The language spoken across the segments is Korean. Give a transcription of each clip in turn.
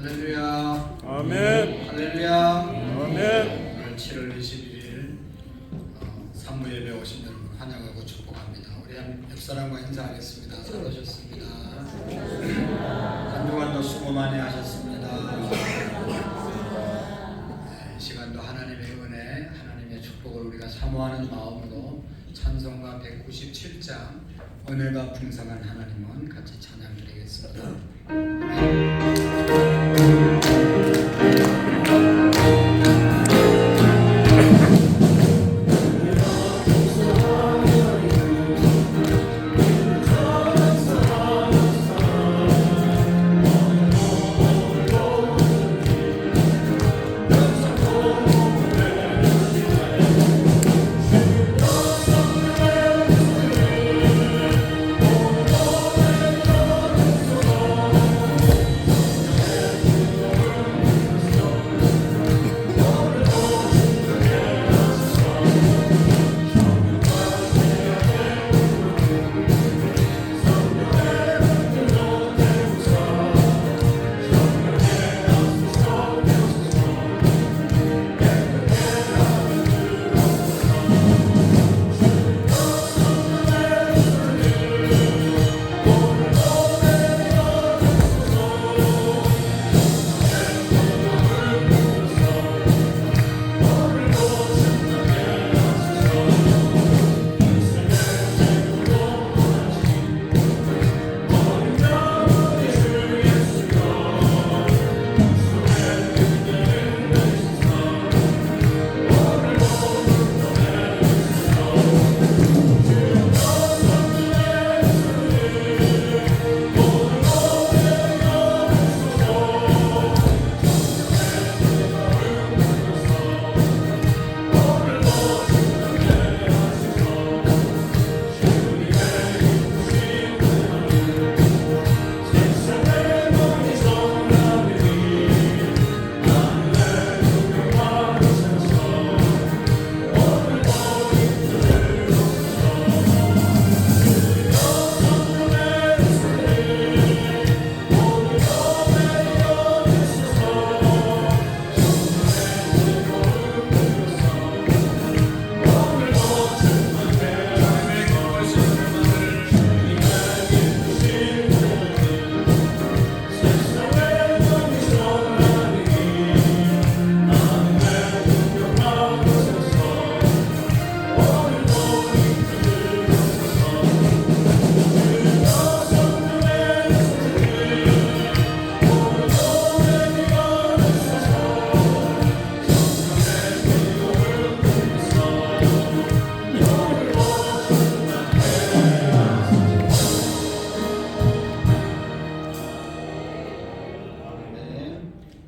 할렐루야. 아멘. 할렐루야. 아멘. 오늘 7월 21일 산무 예배 오신 여러분 환영하고 축복합니다. 우리 옆사람과 인사하겠습니다. 잘 오셨습니다. 한 주간도 수고 많이 하셨습니다. 이 시간도 하나님의 은혜, 하나님의 축복을 우리가 사모하는 마음으로 찬송가 197장 은혜가 풍성한 하나님은 같이 찬양드리겠습니다.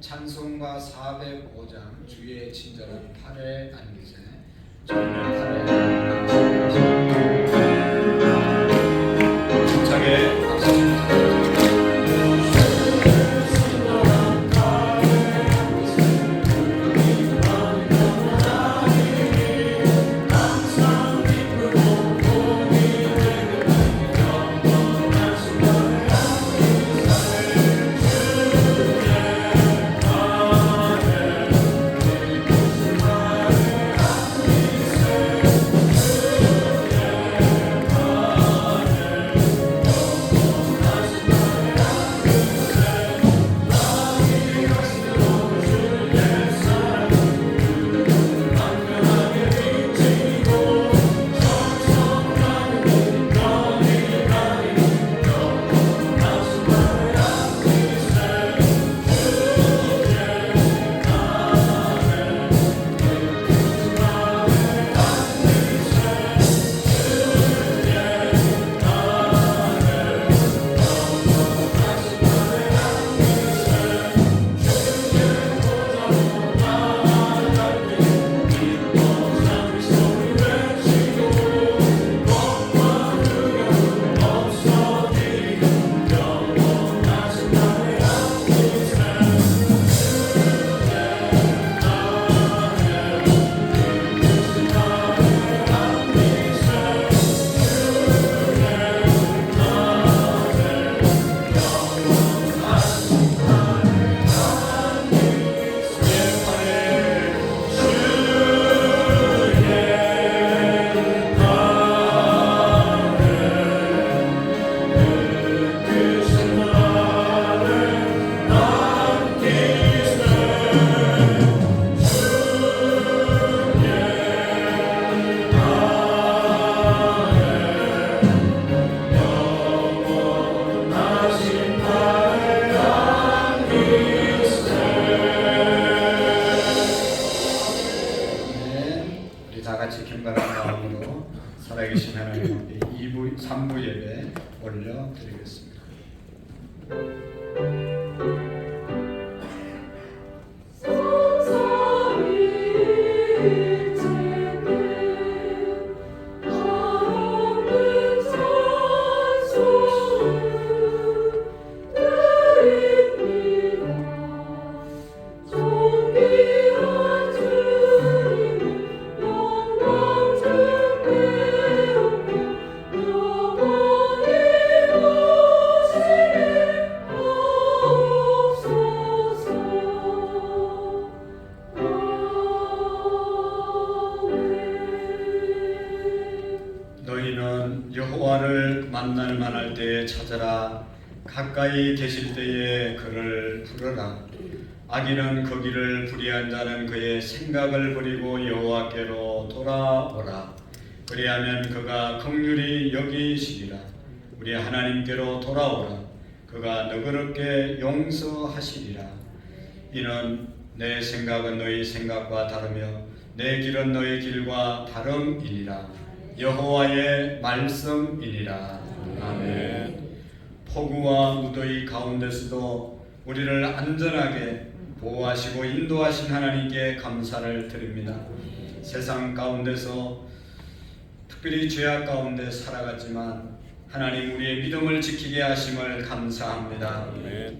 찬송가 405장 주의 친절한 팔에 안기세 정면 팔에 힘차게 박수 주세요. 드리겠습니다. 너희는 여호와를 만날 만할 때에 찾아라. 가까이 계실 때에 그를 부르라. 악인은 거기를 불의한 자는 그의 생각을 버리고 여호와께로 돌아오라. 그리하면 그가 긍휼히 여기시리라. 우리 하나님께로 돌아오라. 그가 너그럽게 용서하시리라. 이는 내 생각은 너희 생각과 다르며 내 길은 너희 길과 다름이니라. 여호와의 말씀이니라. 아멘. 폭우와 무더위 가운데서도 우리를 안전하게 보호하시고 인도하신 하나님께 감사를 드립니다. 세상 가운데서 특별히 죄악 가운데 살아갔지만 하나님 우리의 믿음을 지키게 하심을 감사합니다.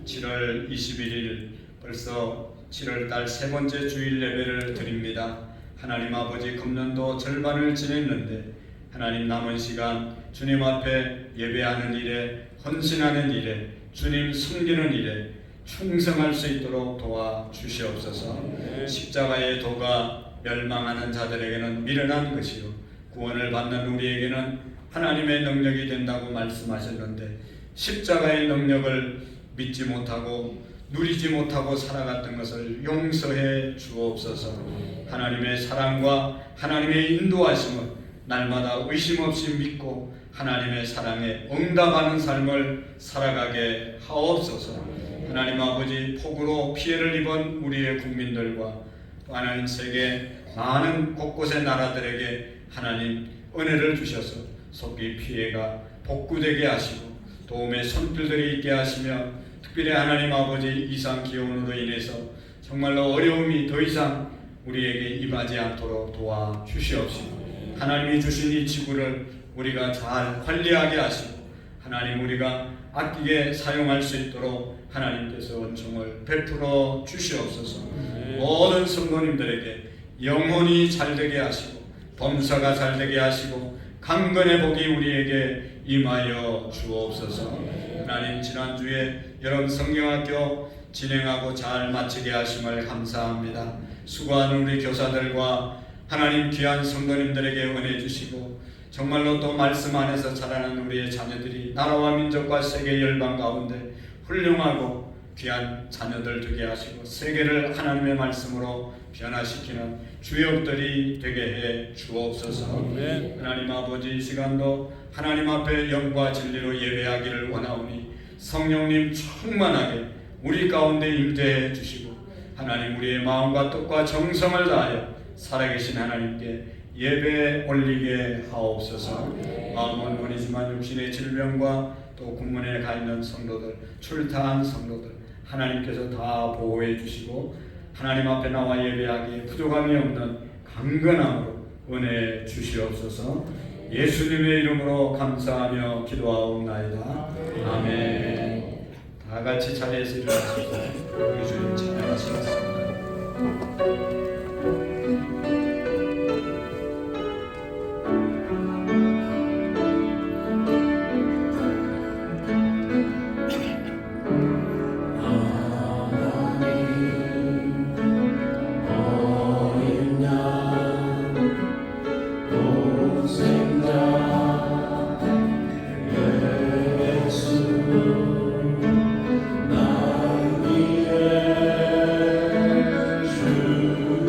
7월 21일 벌써 7월달 세 번째 주일 예배를 드립니다. 하나님 아버지 금년도 절반을 지냈는데 하나님 남은 시간 주님 앞에 예배하는 일에 헌신하는 일에 주님 섬기는 일에 충성할 수 있도록 도와주시옵소서. 십자가의 도가 멸망하는 자들에게는 미련한 것이요 구원을 받는 우리에게는 하나님의 능력이 된다고 말씀하셨는데 십자가의 능력을 믿지 못하고 누리지 못하고 살아갔던 것을 용서해 주옵소서. 하나님의 사랑과 하나님의 인도하심을 날마다 의심 없이 믿고 하나님의 사랑에 응답하는 삶을 살아가게 하옵소서. 하나님 아버지 폭우로 피해를 입은 우리의 국민들과 또 하나님 세계 많은 곳곳의 나라들에게 하나님 은혜를 주셔서 속히 피해가 복구되게 하시고 도움의 손길들이 있게 하시며 특별히 하나님 아버지 이상 기온으로 인해서 정말로 어려움이 더 이상 우리에게 임하지 않도록 도와주시옵시고 하나님이 주신 이 지구를 우리가 잘 관리하게 하시고 하나님 우리가 아끼게 사용할 수 있도록 하나님께서 은총을 베풀어 주시옵소서. 모든 성도님들에게 영혼이 잘되게 하시고 범사가 잘되게 하시고 강건의 복이 우리에게 임하여 주옵소서. 하나님 지난주에 여러분 성경학교 진행하고 잘 마치게 하심을 감사합니다. 수고하는 우리 교사들과 하나님 귀한 성도님들에게 은혜 주시고 정말로 또 말씀 안에서 자라는 우리의 자녀들이 나라와 민족과 세계 열방 가운데 훌륭하고 귀한 자녀들 되게 하시고 세계를 하나님의 말씀으로 변화시키는 주역들이 되게 해 주옵소서. 하나님 아버지 이 시간도 하나님 앞에 영과 진리로 예배하기를 원하오니 성령님 충만하게 우리 가운데 임재해 주시고 하나님 우리의 마음과 뜻과 정성을 다하여 살아계신 하나님께 예배 올리게 하옵소서. 마음은 원이지만 육신의 질병과 또 군문에 가 있는 성도들, 출타한 성도들 하나님께서 다 보호해 주시고 하나님 앞에 나와 예배하기에 부족함이 없는 강건함으로 은혜 주시옵소서. 예수님의 이름으로 감사하며 기도하옵나이다. 아멘. 다 같이 자리에서 일어나셔서 우리 주님 찬양하시겠습니다. 주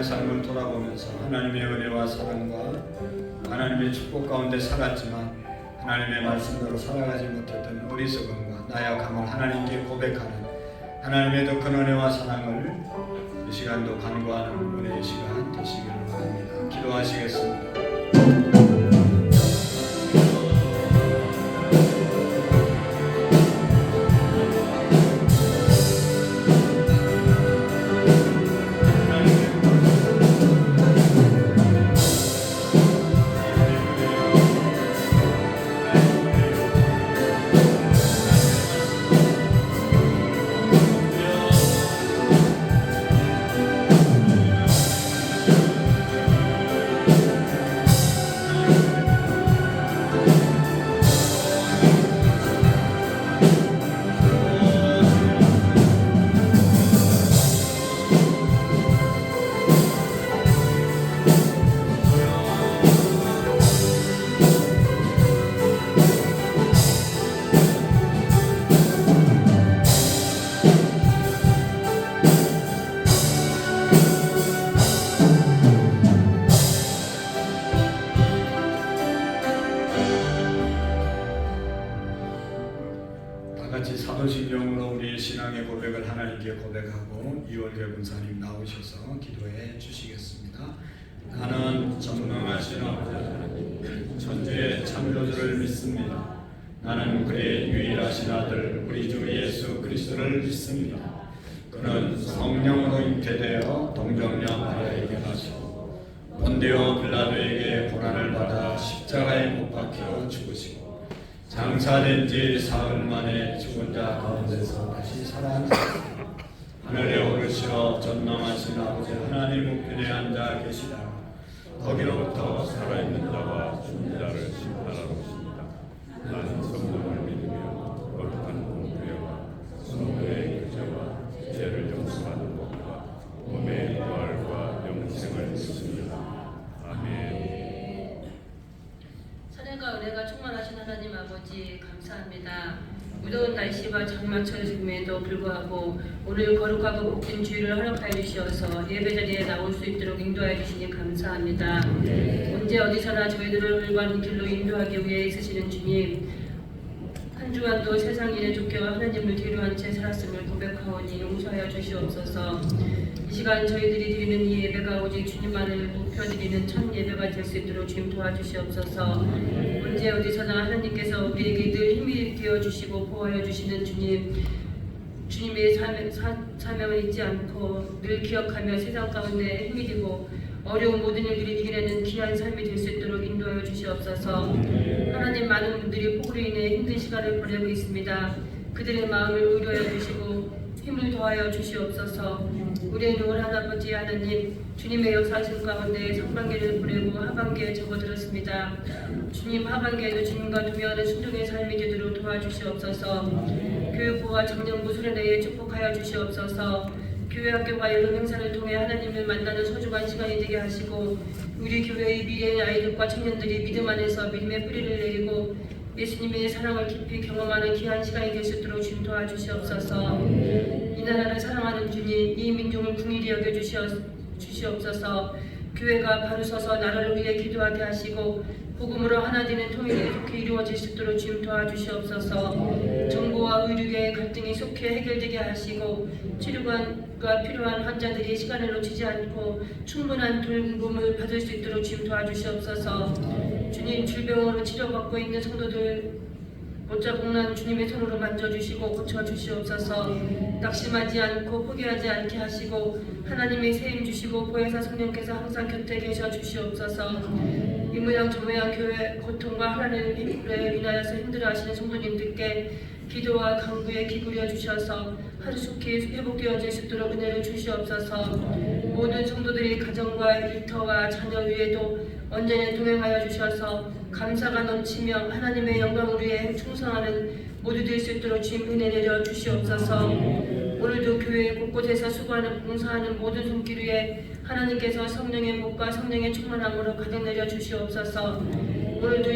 동안의 삶을 돌아보면서 하나님의 은혜와 사랑과 하나님의 축복 가운데 살았지만 하나님의 말씀대로 살아가지 못했던 어리석음과 나약함을 하나님께 고백하는 하나님의 더 큰 은혜와 사랑을 이 시간도 간구하는 은혜의 시간 되시기를 바랍니다. 기도하시겠습니다. 같이 사도신경으로 우리의 신앙의 고백을 하나님께 고백하고 이월교 군사님 나오셔서 기도해 주시겠습니다. 나는 전능하신 아버지 하나님 천주의 창조주를 믿습니다. 나는 그의 유일하신 아들 우리 주 예수 그리스도를 믿습니다. 그는 성령으로 잉태되어 동정녀 마리아에게 나시고 본디오 빌라도에게 고난을 받아 십자가에 못 박혀 죽으시고 장사된 지 사흘 만에 죽은 자 가운데서 다시 살아나셨습니다. 하늘에 오르시어 전능하신 아버지 하나님 우편에 앉아 계시다. 거기로부터 살아있는 자와 죽은 자를 심판하러 오십니다. 나는 성령을 믿으며 거룩한 공교회와 성도의 교제와 죄를 용서하는 것과 몸의 부활과 영생을 믿습니다. 아멘. 사랑과 은혜가 충만하신 하나님 아버지 감사합니다. 무더운 날씨와 장마철임에도 불구하고 오늘 거룩하고 복된 주일을 허락하여 주시어서 예배자리에 나올 수 있도록 인도하여 주시니 감사합니다. 언제 어디서나 저희들을 올바른 길로 인도하기 위해 있으시는 주님, 한 주간도 세상 일에 쫓겨 하나님을 뒤로한 채 살았음을 고백하오니 용서하여 주시옵소서. 이 시간 저희들이 드리는 이 예배가 오직 주님만을 높여드리는 첫 예배가 될 수 있도록 주님 도와주시옵소서. 언제 어디서나 하나님께서 우리에게 늘 힘이 되어주시고 보호하여 주시는 주님의 사명을 잊지 않고 늘 기억하며 세상 가운데 힘이 되고 어려운 모든 일들이 이겨내는 귀한 삶이 될 수 있도록 인도하여 주시옵소서. 하나님, 많은 분들이 폭우로 인해 힘든 시간을 보내고 있습니다. 그들의 마음을 위로해 주시고 힘을 더하여 주시옵소서. 우리의 노을 하나아버지 하나님, 주님의 역사하신 가운데 상반기를 보내고 하반기에 접어들었습니다. 주님, 하반기에도 주님과 동행하는 순종의 삶이 되도록 도와주시옵소서. 교육부와 청년부 수련회에 축복하여 주시옵소서. 교회 학교와 여러 행사를 통해 하나님을 만나는 소중한 시간이 되게 하시고 우리 교회의 미래의 아이들과 청년들이 믿음 안에서 믿음의 뿌리를 내리고 예수님의 사랑을 깊이 경험하는 귀한 시간이 될 수 있도록 주님 도와주시옵소서. 이 나라를 사랑하는 주님, 이 민족을 긍휼히 여겨주시옵소서. 교회가 바로 서서 나라를 위해 기도하게 하시고 복음으로 하나 되는 통일이 속히 이루어질 수 있도록 주님 도와주시옵소서. 정보와 의료계의 갈등이 속히 해결되게 하시고 치료가 필요한 환자들이 시간을 놓치지 않고 충분한 돌봄을 받을 수 있도록 주님 도와주시옵소서. 주님, 질병으로 치료받고 있는 성도들 못자국난 주님의 손으로 만져주시고 고쳐주시옵소서. 낙심하지 않고 포기하지 않게 하시고 하나님의 세임 주시고 보혜사 성령께서 항상 곁에 계셔 주시옵소서. 이 모양 저 모양 교회 고통과 하나님을 인하여서 힘들어하시는 성도님들께 기도와 강구에 기울여 주셔서 하루속히 회복되어질 수 있도록 은혜를 주시옵소서. 모든 성도들이 가정과 일터와 자녀 위에도 언제나 동행하여 주셔서 감사가 넘치며 하나님의 영광을 위해 충성하는 모두 될 수 있도록 주님 은혜 내려 주시옵소서. 오늘도 교회 곳곳에서 수고하는 봉사하는 모든 손길 위에 하나님께서 성령의 목과 성령의 충만함으로 가득 내려 주시옵소서. 오늘도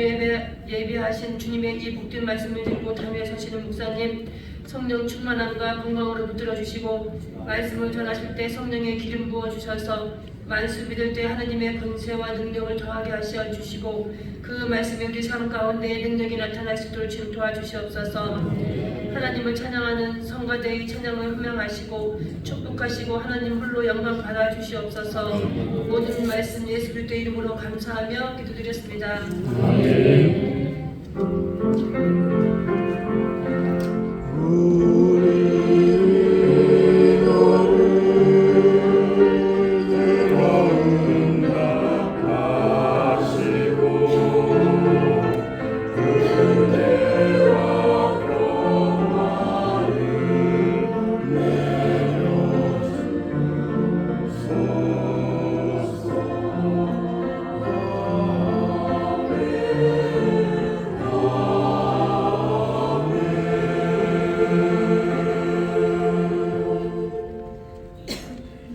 예배하신 주님의 이 복된 말씀을 듣고 담에 서시는 목사님, 성령 충만함과 건강으로 붙들어 주시고 말씀을 전하실 때 성령의 기름 부어 주셔서 만수 믿을 때 하나님의 권세와 능력을 더하게 하시어 주시고 그 말씀이 우리 삶 가운데 능력이 나타날 수 있도록 주님 도와주시옵소서. 하나님을 찬양하는 성가대의 찬양을 흠명하시고 축복하시고 하나님 홀로 영광 받아 주시옵소서. 모든 말씀 예수 그리스도의 이름으로 감사하며 기도드렸습니다.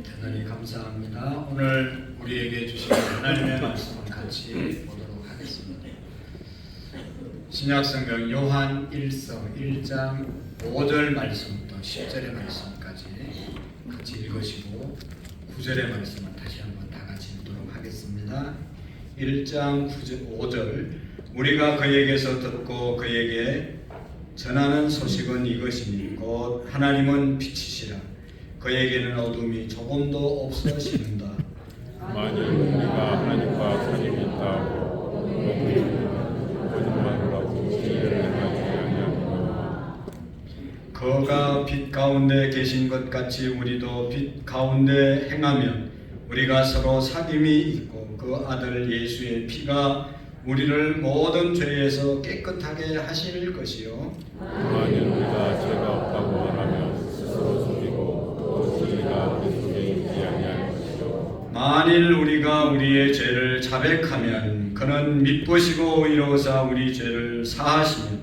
대단히 감사합니다. 오늘 우리에게 주신 하나님의 말씀을 같이 보도록 하겠습니다. 신약성경 요한 1서 1장 5절 말씀부터 10절의 말씀까지 같이 읽으시고 9절의 말씀을 다시 한번 다 같이 읽도록 하겠습니다. 1장 5절 우리가 그에게서 듣고 그에게 전하는 소식은 이것이니 곧 하나님은 빛이시라 그에게는 어둠이 조금도 없으시는다. 만일 우리가 하나님과 사귐이 있다고 거짓말을 하고 진리를 행하지 아니하노라. 그가 빛 가운데 계신 것 같이 우리도 빛 가운데 행하면 우리가 서로 사귐이 있고 그 아들 예수의 피가 우리를 모든 죄에서 깨끗하게 하실 것이요 만일 우리가 죄가 없다고 말하면 스스로 속이고 또 진리가 우리 속에 있지 아니할 것이요 만일 우리가 우리의 죄를 자백하면 그는 믿으시고 의로우사 우리 죄를 사하시며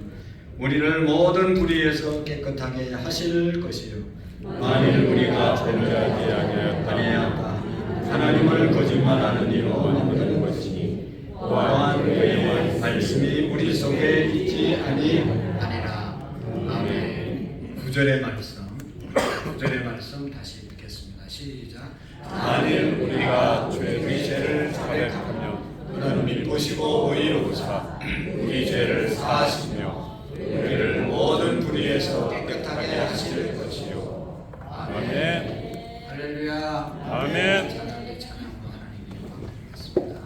우리를 모든 불의에서 깨끗하게 하실 것이요 만일 우리가 범죄하지 아니하였다 하나님을 거짓말하는 이로 만드는 것이니 또한 그의 말씀이 우리 속에 있지 아니하니라. 아멘. 9절의 말씀 다시 읽겠습니다. 시작. 만일 우리가 우리 죄를 자백하며 그는 믿으시고 의로우사 우리 죄를 사하시며 우리를 모든 불의에서 깨끗하게 하실 것이요 아멘. 할렐루야. 아멘. 찬양의 찬양으로 하나님께 영광 드리겠습니다.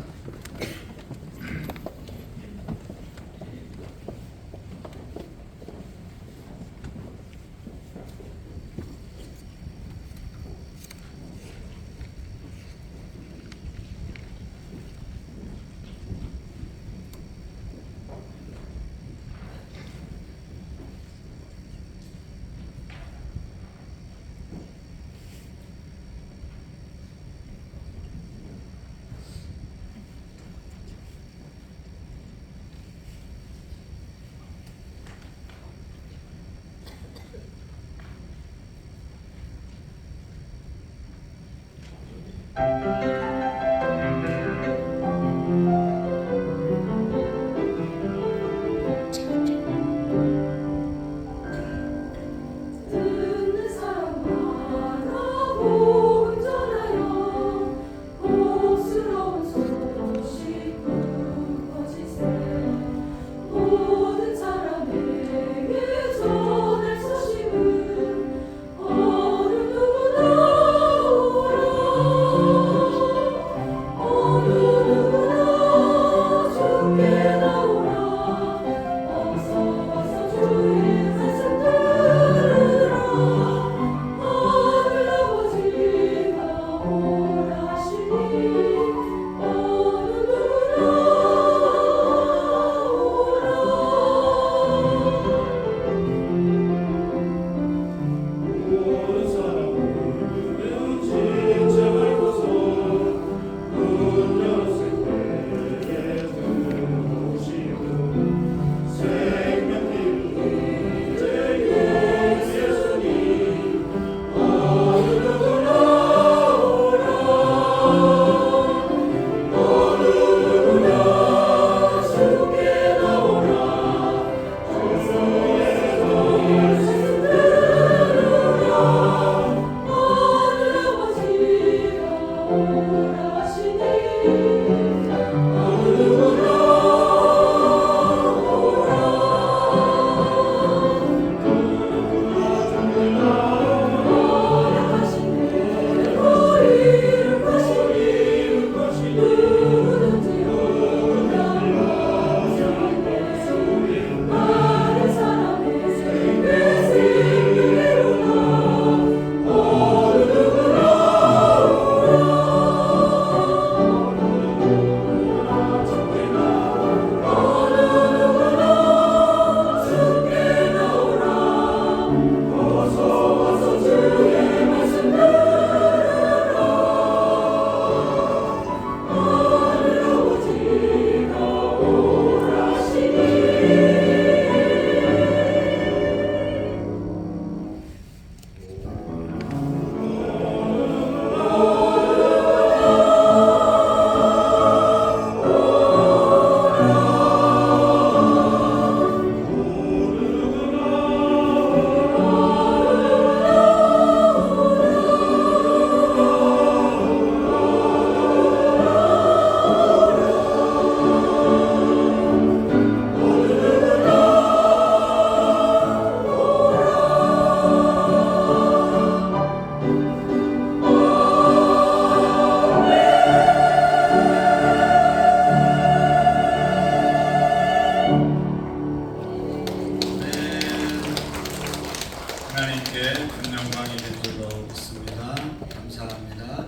듣는 사람마다 복음 전하여 복스러운 소식 퍼지세 모든 사람에게 전할 소식은 어느 누구나 오라 하나님께 큰 영광이 된 줄로 믿습니다. 감사합니다.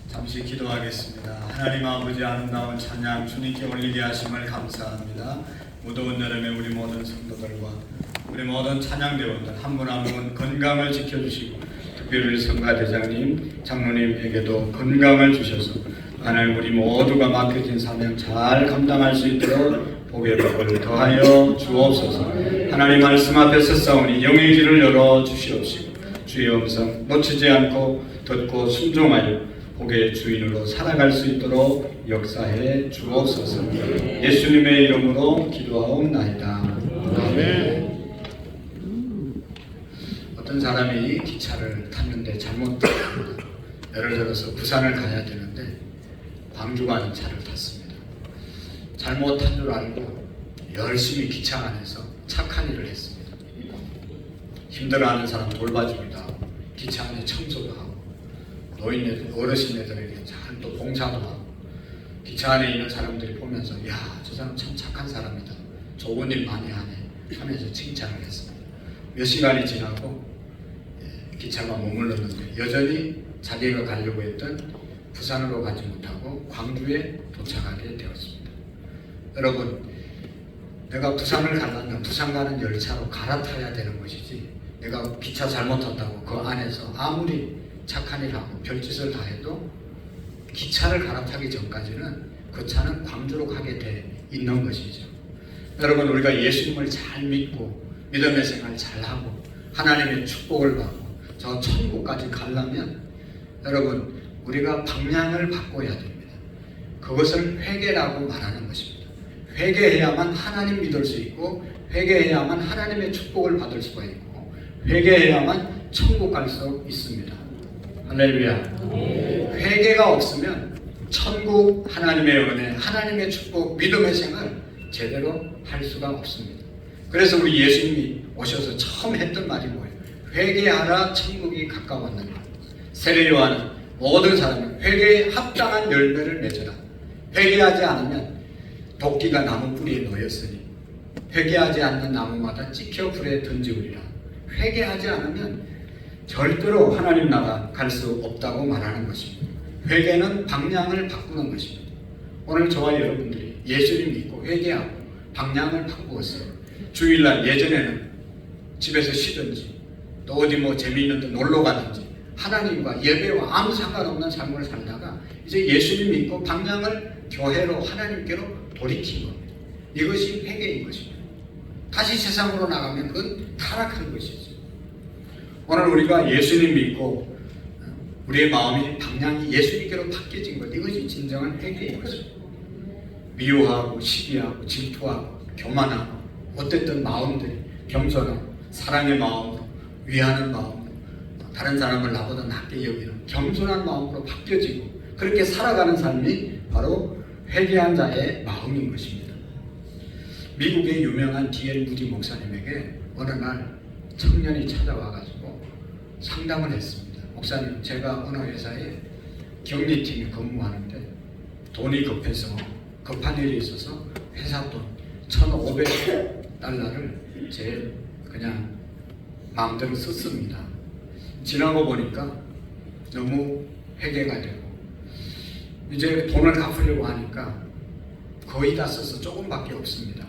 잠시 기도하겠습니다. 하나님 아버지 아름다운 찬양 주님께 올리게 하심을 감사합니다. 무더운 여름에 우리 모든 성도들과 우리 모든 찬양대원들 한 분 한 분 건강을 지켜주시고 특별히 성가대장님, 장로님에게도 건강을 주셔서 하나님 우리 모두가 맡겨진 사명 잘 감당할 수 있도록 복의 복을 더하여 주옵소서. 하나님 말씀 앞에 서싸우니 영의 길을 열어 주시옵시고 주의 음성 놓치지 않고 듣고 순종하여 복의 주인으로 살아갈 수 있도록 역사해 주옵소서. 예수님의 이름으로 기도하옵나이다. 아멘. 어떤 사람이 기차를 탔는데 잘못 탔습니다. 예를 들어서 부산을 가야 되는데 광주 가는 차를 탔습니다. 잘못 탄 줄 알고 열심히 기차 안에서 착한 일을 했습니다. 힘들어하는 사람 돌봐주기도 하고 기차 안에 청소도 하고 노인네들, 어르신네들에게 잘 또 봉사도 하고 기차 안에 있는 사람들이 보면서 야, 저 사람 참 착한 사람이다. 좋은 일 많이 하네 하면서 칭찬을 했습니다. 몇 시간이 지나고 기차가 머물렀는데 여전히 자기가 가려고 했던 부산으로 가지 못하고 광주에 도착하게 되었습니다. 여러분, 내가 부산을 가려면 부산 가는 열차로 갈아타야 되는 것이지 내가 기차 잘못 탔다고 그 안에서 아무리 착한 일하고 별짓을 다 해도 기차를 갈아타기 전까지는 그 차는 광주로 가게 돼 있는 것이죠. 여러분, 우리가 예수님을 잘 믿고 믿음의 생활 잘하고 하나님의 축복을 받고 저 천국까지 가려면 여러분 우리가 방향을 바꿔야 됩니다. 그것을 회개라고 말하는 것입니다. 회개해야만 하나님 믿을 수 있고 회개해야만 하나님의 축복을 받을 수가 있고 회개해야만 천국 갈 수 있습니다. 할렐루야. 회개가 없으면 천국, 하나님의 은혜, 하나님의 축복, 믿음의 생활 제대로 할 수가 없습니다. 그래서 우리 예수님이 오셔서 처음 했던 말이 뭐예요? 회개하라 천국이 가까웠느니라. 세례요한은 모든 사람이 회개에 합당한 열매를 맺으라. 회개하지 않으면 도끼가 나무 뿌리에 놓였으니 회개하지 않는 나무마다 찍혀 불에 던지우리라. 회개하지 않으면 절대로 하나님 나라 갈 수 없다고 말하는 것입니다. 회개는 방향을 바꾸는 것입니다. 오늘 저와 여러분들이 예수님 믿고 회개하고 방향을 바꾸었어요. 주일날 예전에는 집에서 쉬든지 또 어디 뭐 재미있는 데 놀러 가든지 하나님과 예배와 아무 상관없는 삶을 살다가 이제 예수님 믿고 방향을 교회로 하나님께로 돌이킨 겁니다. 이것이 회개인 것입니다. 다시 세상으로 나가면 그건 타락한 것이죠. 오늘 우리가 예수님 믿고 우리의 마음이 방향이 예수님께로 바뀌어진 것, 이것이 진정한 회개인 것입니다. 미워하고 시기하고 질투하고 교만하고 어땠던 마음들이 겸손하고 사랑의 마음으로 위하는 마음으로 다른 사람을 나보다 낮게 여기는 겸손한 마음으로 바뀌어지고 그렇게 살아가는 삶이 바로 회개한 자의 마음인 것입니다. 미국의 유명한 D.L. 무디 목사님에게 어느 날 청년이 찾아와가지고 상담을 했습니다. 목사님, 제가 어느 회사에 격리팀에 근무하는데 돈이 급해서 급한 일이 있어서 회사 돈 $1,500를 제 그냥 마음대로 썼습니다. 지나고 보니까 너무 회개가 되고 이제 돈을 갚으려고 하니까 거의 다 써서 조금밖에 없습니다.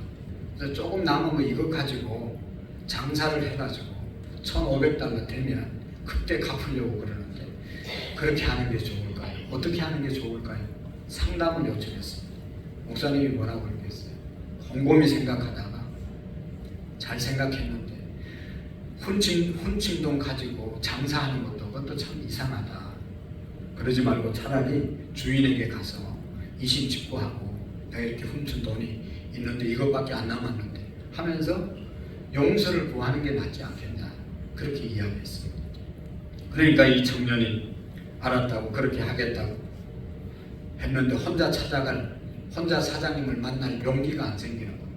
그래서 조금 남은 거 이거 가지고 장사를 해가지고 $1,500 되면 그때 갚으려고 그러는데 그렇게 하는 게 좋을까요? 어떻게 하는 게 좋을까요? 상담을 요청했습니다. 목사님이 뭐라고 그러겠어요? 곰곰이 생각하다가 잘 생각했는데 훈침돈 가지고 장사하는 것도 그것도 참 이상하다. 그러지 말고 차라리 주인에게 가서 이심직고하고 내가 이렇게 훔친 돈이 있는데 이것밖에 안 남았는데 하면서 용서를 구하는 게 낫지 않겠냐, 그렇게 이야기했습니다. 그러니까 이 청년이 알았다고 그렇게 하겠다고 했는데 혼자 사장님을 만날 용기가 안 생기는 거예요.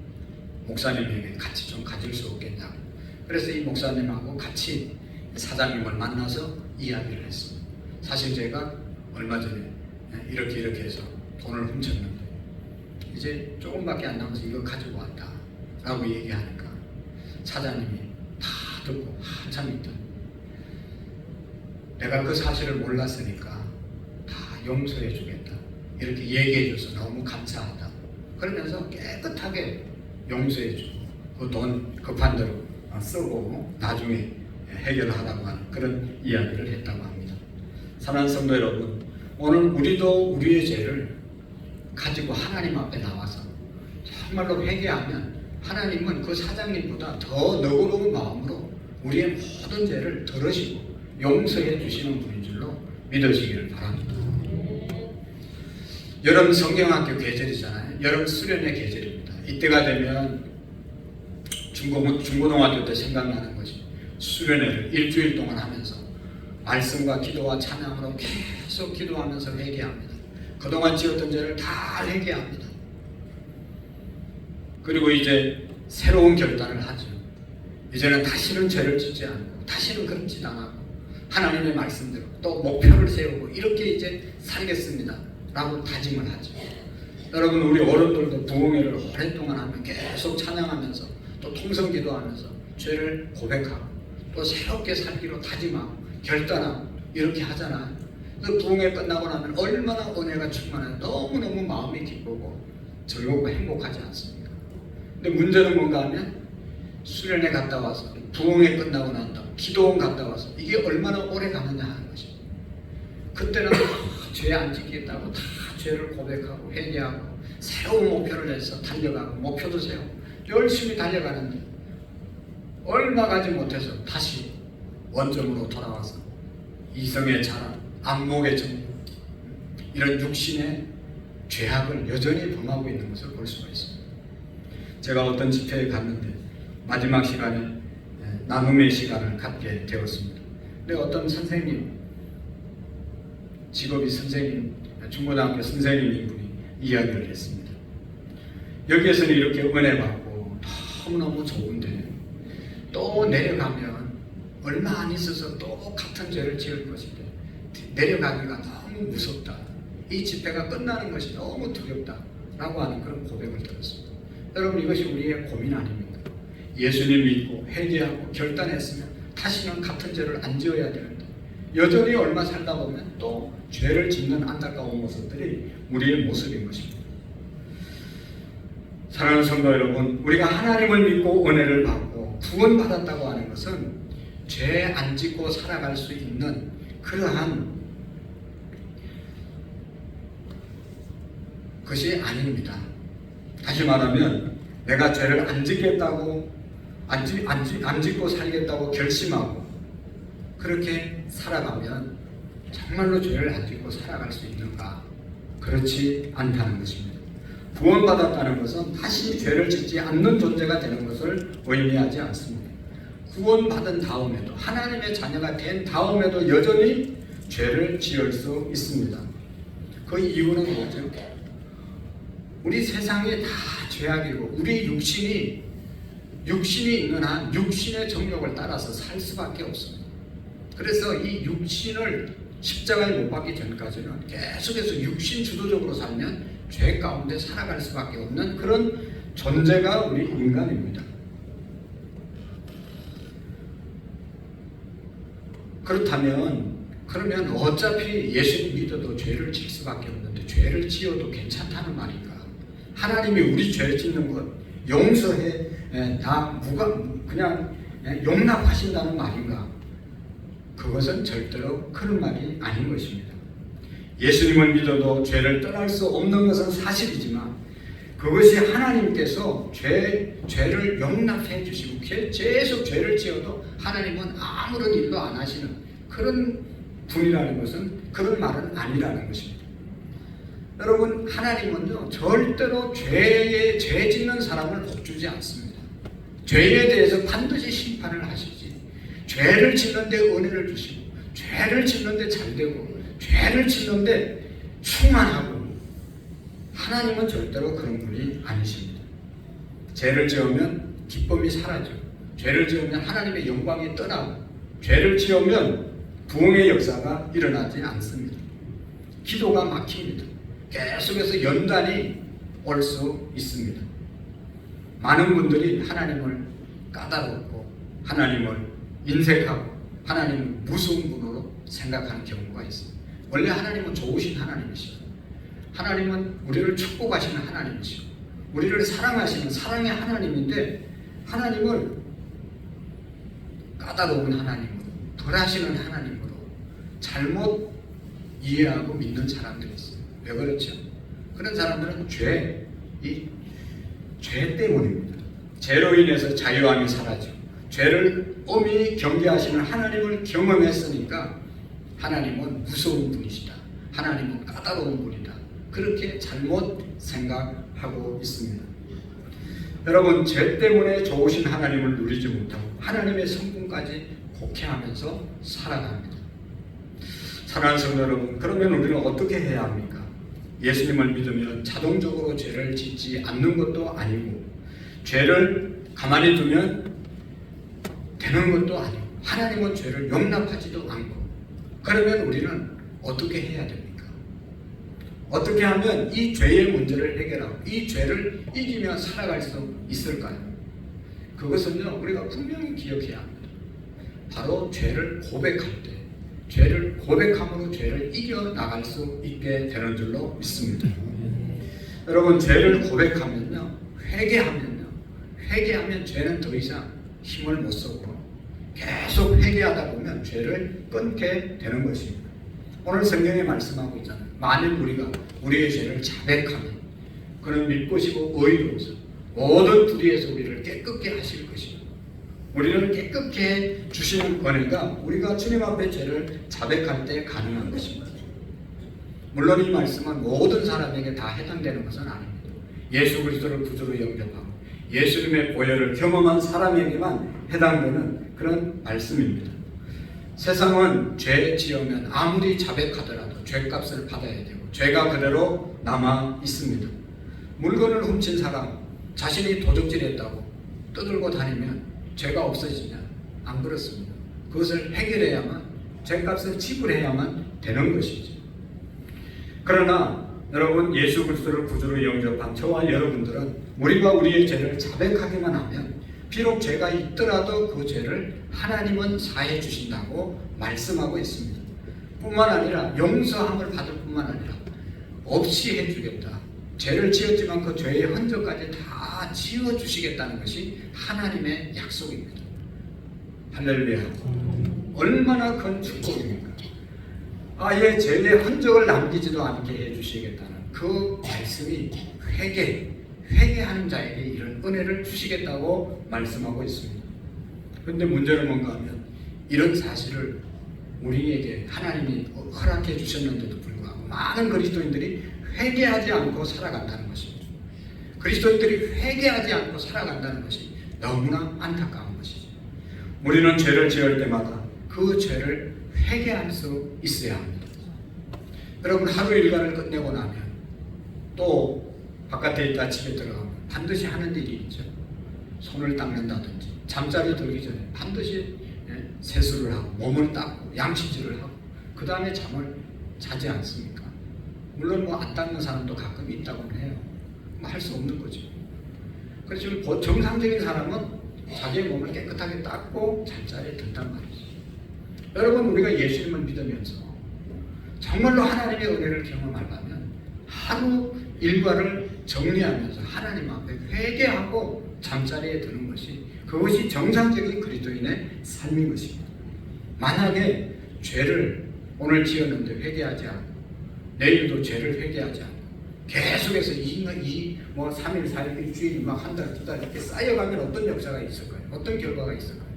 목사님에게 같이 좀 가질 수 없겠냐고. 그래서 이 목사님하고 같이 사장님을 만나서 이야기를 했습니다. 사실 제가 얼마 전에 이렇게 해서 돈을 훔쳤는데 이제 조금밖에 안 남아서 이거 가지고 왔다 라고 얘기하니까 사장님이 다 듣고 한참 있다. 내가 그 사실을 몰랐으니까 다 용서해 주겠다. 이렇게 얘기해 줘서 너무 감사하다. 그러면서 깨끗하게 용서해 주고 그 돈 급한 대로 쓰고 나중에 해결하라고 하는 그런 이야기를 했다고 합니다. 사랑하는 성도 여러분, 오늘 우리도 우리의 죄를 가지고 하나님 앞에 나와서 정말로 회개하면 하나님은 그 사장님보다 더 너그러운 마음으로 우리의 모든 죄를 들으시고 용서해 주시는 분인 줄로 믿으시기를 바랍니다. 여름 성경학교 계절이잖아요. 여름 수련회 계절입니다. 이때가 되면 중고등학교 때 생각나는 것이 수련회를 일주일 동안 하면서 말씀과 기도와 찬양으로 계속 기도하면서 회개합니다. 그동안 지었던 죄를 다 회개합니다. 그리고 이제 새로운 결단을 하죠. 이제는 다시는 죄를 짓지 않고 다시는 그런 짓 안 하고 하나님의 말씀대로 또 목표를 세우고 이렇게 이제 살겠습니다 라고 다짐을 하죠. 여러분, 우리 어른들도 부흥회를 오랫동안 하면 계속 찬양하면서 또 통성 기도하면서 죄를 고백하고 또 새롭게 살기로 다짐하고 결단하고 이렇게 하잖아요. 그 부흥회 끝나고 나면 얼마나 은혜가 충만해요. 너무너무 마음이 기쁘고 즐겁고 행복하지 않습니까? 근데 문제는 뭔가 하면 수련회 갔다 와서 부흥회 끝나고 난다고 기도원 갔다 와서 이게 얼마나 오래 가느냐 하는 것입니다. 그때는 죄 안 지키겠다고 다 죄를 고백하고 회개하고 새로운 목표를 내서 달려가고 목표도 세우고 열심히 달려가는데 얼마 가지 못해서 다시 원점으로 돌아와서 이성의 자랑, 안목의 정욕 이런 육신의 죄악을 여전히 범하고 있는 것을 볼 수가 있습니다. 제가 어떤 집회에 갔는데 마지막 시간에 나눔의 시간을 갖게 되었습니다. 근데 어떤 선생님, 직업이 선생님, 중고등학교 선생님인 분이 이야기를 했습니다. 여기에서는 이렇게 은혜 받고 너무너무 좋은데 또 내려가면 얼마 안 있어서 또 같은 죄를 지을 것인데 내려가기가 너무 무섭다. 이 집회가 끝나는 것이 너무 두렵다 라고 하는 그런 고백을 들었습니다. 여러분, 이것이 우리의 고민 아닙니까? 예수님 믿고 회개하고 결단했으면 다시는 같은 죄를 안 지어야 되는데 여전히 얼마 살다 보면 또 죄를 짓는 안타까운 모습들이 우리의 모습인 것입니다. 사랑하는 성도 여러분, 우리가 하나님을 믿고 은혜를 받고 구원받았다고 하는 것은 죄 안 짓고 살아갈 수 있는 그러한 것이 아닙니다. 다시 말하면 내가 죄를 안 짓겠다고 안 짓고 살겠다고 결심하고 그렇게 살아가면 정말로 죄를 안 짓고 살아갈 수 있는가? 그렇지 않다는 것입니다. 구원받았다는 것은 다시 죄를 짓지 않는 존재가 되는 것을 의미하지 않습니다. 구원받은 다음에도 하나님의 자녀가 된 다음에도 여전히 죄를 지을 수 있습니다. 그 이유는 뭐죠? 우리 세상이 다 죄악이고 우리 육신이 있는 한 육신의 정욕을 따라서 살 수밖에 없습니다. 그래서 이 육신을 십자가에 못 박기 전까지는 계속해서 육신 주도적으로 살면 죄 가운데 살아갈 수밖에 없는 그런 존재가 우리 인간입니다. 그러면 어차피 예수님 믿어도 죄를 질 수밖에 없는데 죄를 지어도 괜찮다는 말인가? 하나님이 우리 죄 짓는 것 용서해 그냥 용납하신다는 말인가? 그것은 절대로 그런 말이 아닌 것입니다. 예수님을 믿어도 죄를 떠날 수 없는 것은 사실이지만 그것이 하나님께서 죄를 용납해 주시고 계속 죄를 지어도 하나님은 아무런 일도 안 하시는 그런 분이라는 것은 그런 말은 아니라는 것입니다. 여러분, 하나님은요 절대로 죄 짓는 사람을 복주지 않습니다. 죄에 대해서 반드시 심판을 하시지. 죄를 짓는데 은혜를 주시고 죄를 짓는데 잘되고 죄를 짓는데 충만하고 하나님은 절대로 그런 분이 아니십니다. 죄를 지으면 기쁨이 사라지고 죄를 지으면 하나님의 영광이 떠나고 죄를 지으면 부흥의 역사가 일어나지 않습니다. 기도가 막힙니다. 계속해서 연단이 올 수 있습니다. 많은 분들이 하나님을 까다롭고 하나님을 인색하고 하나님을 무서운 분으로 생각하는 경우가 있습니다. 원래 하나님은 좋으신 하나님이시고 하나님은 우리를 축복하시는 하나님이시고 우리를 사랑하시는 사랑의 하나님인데 하나님을 까다로운 하나님으로 벌하시는 하나님으로 잘못 이해하고 믿는 사람들이 있어요. 왜 그렇죠? 그런 사람들은 죄 때문입니다. 죄로 인해서 자유함이 사라지고 죄를 엄히 경계하시는 하나님을 경험했으니까 하나님은 무서운 분이시다. 하나님은 까다로운 분이다. 그렇게 잘못 생각하고 있습니다. 여러분, 죄 때문에 좋으신 하나님을 누리지 못하고 하나님의 성품까지 곡해하면서 살아갑니다. 사랑하는 성도 여러분, 그러면 우리는 어떻게 해야 합니까? 예수님을 믿으면 자동적으로 죄를 짓지 않는 것도 아니고 죄를 가만히 두면 되는 것도 아니고 하나님은 죄를 용납하지도 않고 그러면 우리는 어떻게 해야 됩니까? 어떻게 하면 이 죄의 문제를 해결하고 이 죄를 이기며 살아갈 수 있을까요? 그것은요, 우리가 분명히 기억해야 합니다. 바로 죄를 고백할 때 죄를 고백함으로 죄를 이겨나갈 수 있게 되는 줄로 믿습니다. 여러분, 죄를 고백하면요, 회개하면 죄는 더 이상 힘을 못 쓰고 계속 회개하다 보면 죄를 끊게 되는 것입니다. 오늘 성경에 말씀하고 있잖아요. 만일 우리가 우리의 죄를 자백하면 그는 믿으시고 의로우셔 모든 불의에서 우리를 깨끗게 하실 것입니다. 우리를 깨끗게 해 주시는 은혜가 우리가 주님 앞에 죄를 자백할 때 가능한 것입니다. 물론 이 말씀은 모든 사람에게 다 해당되는 것은 아닙니다. 예수 그리스도를 구주로 영접하고 예수님의 보혈을 경험한 사람에게만 해당되는 그런 말씀입니다. 세상은 죄 지으면 아무리 자백하더라도 죄값을 받아야 되고 죄가 그대로 남아 있습니다. 물건을 훔친 사람 자신이 도둑질했다고 떠들고 다니면 죄가 없어지냐? 안 그렇습니다. 그것을 해결해야만 죄값을 지불해야만 되는 것이죠. 그러나 여러분, 예수 그리스도를 구주로 영접한 저와 여러분들은 우리가 우리의 죄를 자백하기만 하면 비록 죄가 있더라도 그 죄를 하나님은 사해 주신다고 말씀하고 있습니다. 뿐만 아니라 용서함을 받을 뿐만 아니라 없이 해주겠다. 죄를 지었지만 그 죄의 흔적까지 다 지워주시겠다는 것이 하나님의 약속입니다. 할렐루야. 얼마나 큰 축복입니까? 아예 죄의 흔적을 남기지도 않게 해주시겠다는 그 말씀이 회개하는 자에게 이런 은혜를 주시겠다고 말씀하고 있습니다. 그런데 문제는 뭔가 하면 이런 사실을 우리에게 하나님이 허락해 주셨는데도 불구하고 많은 그리스도인들이 회개하지 않고 살아간다는 것입니다. 그리스도인들이 회개하지 않고 살아간다는 것이 너무나 안타까운 것이죠. 우리는 죄를 지을 때마다 그 죄를 회개할 수 있어야 합니다. 여러분, 하루 일과를 끝내고 나면 또 바깥에 있다 집에 들어가면 반드시 하는 일이 있죠. 손을 닦는다든지 잠자리 들기 전에 반드시 세수를 하고 몸을 닦고 양치질을 하고 그 다음에 잠을 자지 않습니까? 물론 안 닦는 사람도 가끔 있다고는 해요. 할 수 없는 거죠. 그래서 정상적인 사람은 자기의 몸을 깨끗하게 닦고 잠자리에 든단 말이죠. 여러분, 우리가 예수님을 믿으면서 정말로 하나님의 은혜를 경험하려면 하루 일과를 정리하면서 하나님 앞에 회개하고 잠자리에 드는 것이 그것이 정상적인 그리스도인의 삶인 것입니다. 만약에 죄를 오늘 지었는데 회개하지 않고 내일도 죄를 회개하지 않고 계속해서 3일, 4일, 일주일, 한 달, 두 달 이렇게 쌓여가면 어떤 역사가 있을까요? 어떤 결과가 있을까요?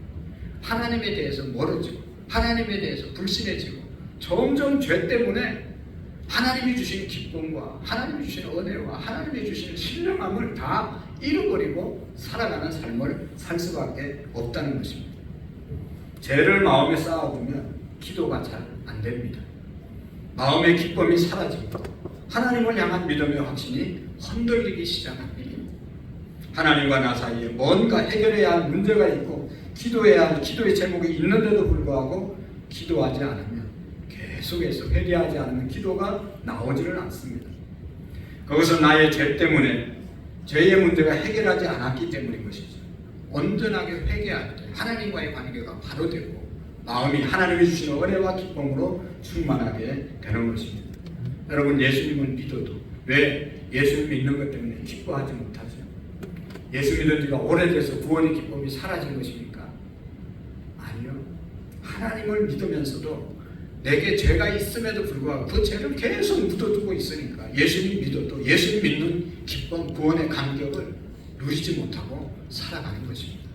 하나님에 대해서 멀어지고 하나님에 대해서 불신해지고 점점 죄 때문에 하나님이 주신 기쁨과 하나님이 주신 은혜와 하나님이 주신 신령함을 다 잃어버리고 살아가는 삶을 살 수밖에 없다는 것입니다. 죄를 마음에 쌓아두면 기도가 잘 안 됩니다. 마음의 기쁨이 사라집니다. 하나님을 향한 믿음의 확신이 흔들리기 시작합니다. 하나님과 나 사이에 뭔가 해결해야 할 문제가 있고 기도해야 할 기도의 제목이 있는데도 불구하고 기도하지 않으면 계속해서 회개하지 않으면 기도가 나오지를 않습니다. 그것은 나의 죄 때문에 죄의 문제가 해결하지 않았기 때문인 것이죠. 온전하게 회개할 때 하나님과의 관계가 바로 되고 마음이 하나님이 주신 은혜와 기쁨으로 충만하게 되는 것입니다. 여러분, 예수님을 믿어도 왜 예수님 믿는 것 때문에 기뻐하지 못하죠? 예수 믿은 지가 오래돼서 구원의 기쁨이 사라진 것입니까? 아니요. 하나님을 믿으면서도 내게 죄가 있음에도 불구하고 그 죄를 계속 묻어두고 있으니까 예수님 믿어도 예수님 믿는 기쁨, 구원의 감격을 누리지 못하고 살아가는 것입니다.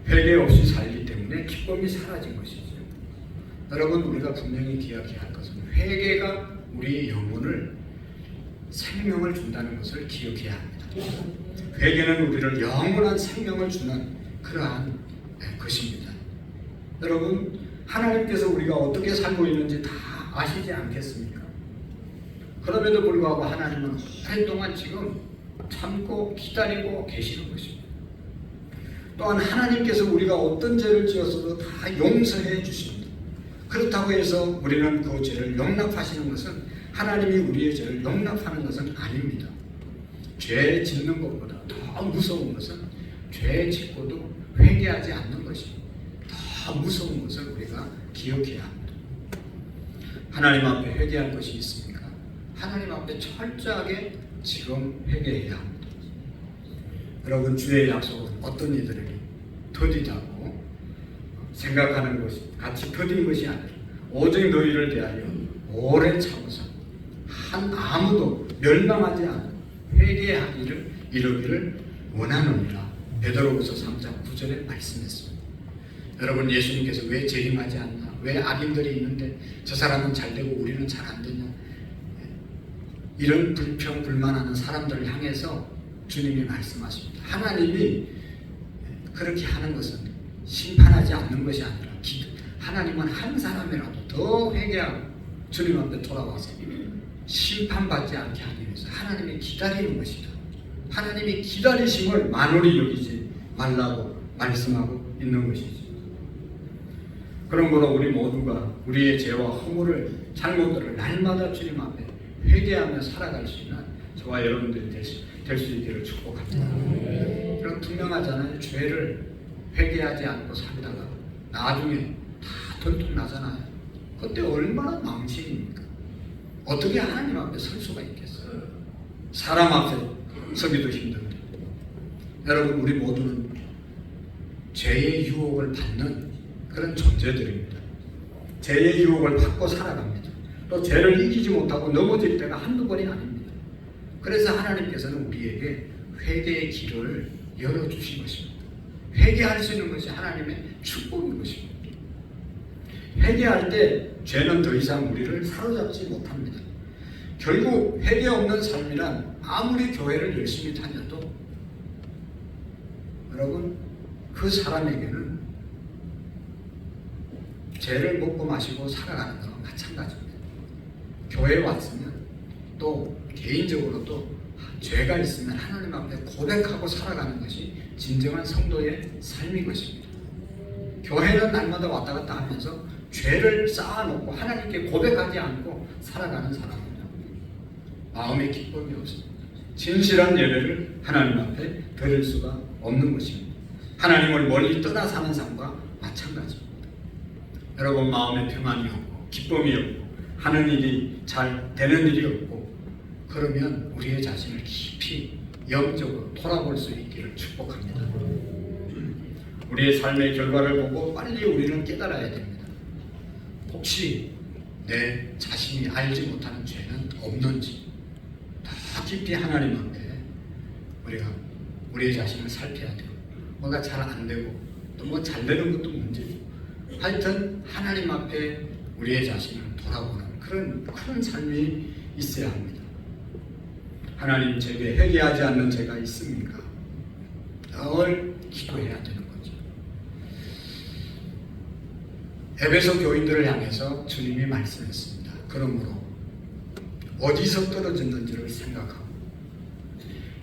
회개 없이 살기 때문에 기쁨이 사라진 것이죠. 여러분, 우리가 분명히 기억해야 할 것은 회개가 우리의 영혼을 생명을 준다는 것을 기억해야 합니다. 회개는 우리를 영원한 생명을 주는 그러한 것입니다. 여러분, 하나님께서 우리가 어떻게 살고 있는지 다 아시지 않겠습니까? 그럼에도 불구하고 하나님은 오랫동안 지금 참고 기다리고 계시는 것입니다. 또한 하나님께서 우리가 어떤 죄를 지었어도 다 용서해 주십니다. 그렇다고 해서 우리는 그 죄를 용납하시는 것은 하나님이 우리의 죄를 용납하는 것은 아닙니다. 죄 짓는 것보다 더 무서운 것은 죄 짓고도 회개하지 않는 것입니다. 더 무서운 것을 우리가 기억해야 합니다. 하나님 앞에 회개할 것이 있습니까? 하나님 앞에 철저하게 지금 회개해야 합니다. 여러분, 주의 약속은 어떤 이들에게 더디다고 생각하는 것이 같이 더딘 것이 아니라 오직 너희를 대하여 오래 참으사 한 아무도 멸망하지 않고 회개하기를 이루기를 원하느니라. 베드로후서 3장 9절에 말씀했습니다. 여러분, 예수님께서 왜 재림하지 않나? 왜 악인들이 있는데 저 사람은 잘 되고 우리는 잘 안 되냐? 이런 불평 불만하는 사람들을 향해서 주님이 말씀하십니다. 하나님이 그렇게 하는 것은 심판하지 않는 것이 아니라 하나님은 한 사람이라도 더 회개하고 주님 앞에 돌아와서 심판받지 않게 하기 위해서 하나님이 기다리는 것이다. 하나님이 기다리심을 만홀히 여기지 말라고 말씀하고 있는 것이죠. 그러므로 우리 모두가 우리의 죄와 허물을 잘못들을 날마다 주님 앞에 회개하며 살아갈 수 있는 저와 여러분들이 될 수 있기를 축복합니다. 그럼 투명하잖아요. 죄를 회개하지 않고 살다가 나중에 다 들통나잖아요. 그때 얼마나 망신입니까? 어떻게 하나님 앞에 설 수가 있겠어요? 사람 앞에 서기도 힘든데. 여러분, 우리 모두는 죄의 유혹을 받는 그런 존재들입니다. 죄의 유혹을 받고 살아갑니다. 또 죄를 이기지 못하고 넘어질 때가 한두 번이 아닙니다. 그래서 하나님께서는 우리에게 회개의 길을 열어주신 것입니다. 회개할 수 있는 것이 하나님의 축복인 것입니다. 회개할 때 죄는 더 이상 우리를 사로잡지 못합니다. 결국 회개 없는 삶이란 아무리 교회를 열심히 다녀도 여러분, 그 사람에게는 죄를 먹고 마시고 살아가는 것과 마찬가지입니다. 교회에 왔으면 또 개인적으로도 죄가 있으면 하나님 앞에 고백하고 살아가는 것이 진정한 성도의 삶인 것입니다. 교회는 날마다 왔다 갔다 하면서 죄를 쌓아놓고 하나님께 고백하지 않고 살아가는 사람은 마음의 기쁨이 없습니다. 진실한 예배를 하나님 앞에 드릴 수가 없는 것입니다. 하나님을 멀리 떠나 사는 삶과 마찬가지입니다. 여러분, 마음에 평안이 없고 기쁨이 없고 하는 일이 잘 되는 일이 없고 그러면 우리의 자신을 깊이 영적으로 돌아볼 수 있기를 축복합니다. 우리의 삶의 결과를 보고 빨리 우리는 깨달아야 됩니다. 혹시 내 자신이 알지 못하는 죄는 없는지 더 깊이 하나님 앞에 우리가 우리의 자신을 살펴야 돼요. 뭐가 잘 안 되고 또 뭐 잘 되는 것도 문제죠. 하여튼 하나님 앞에 우리의 자신을 돌아보는 그런 큰 삶이 있어야 합니다. 하나님, 제게 회개하지 않는 죄가 있습니까? 늘 기도해야 되는 거죠. 에베소 교인들을 향해서 주님이 말씀했습니다. 그러므로 어디서 떨어졌는지를 생각하고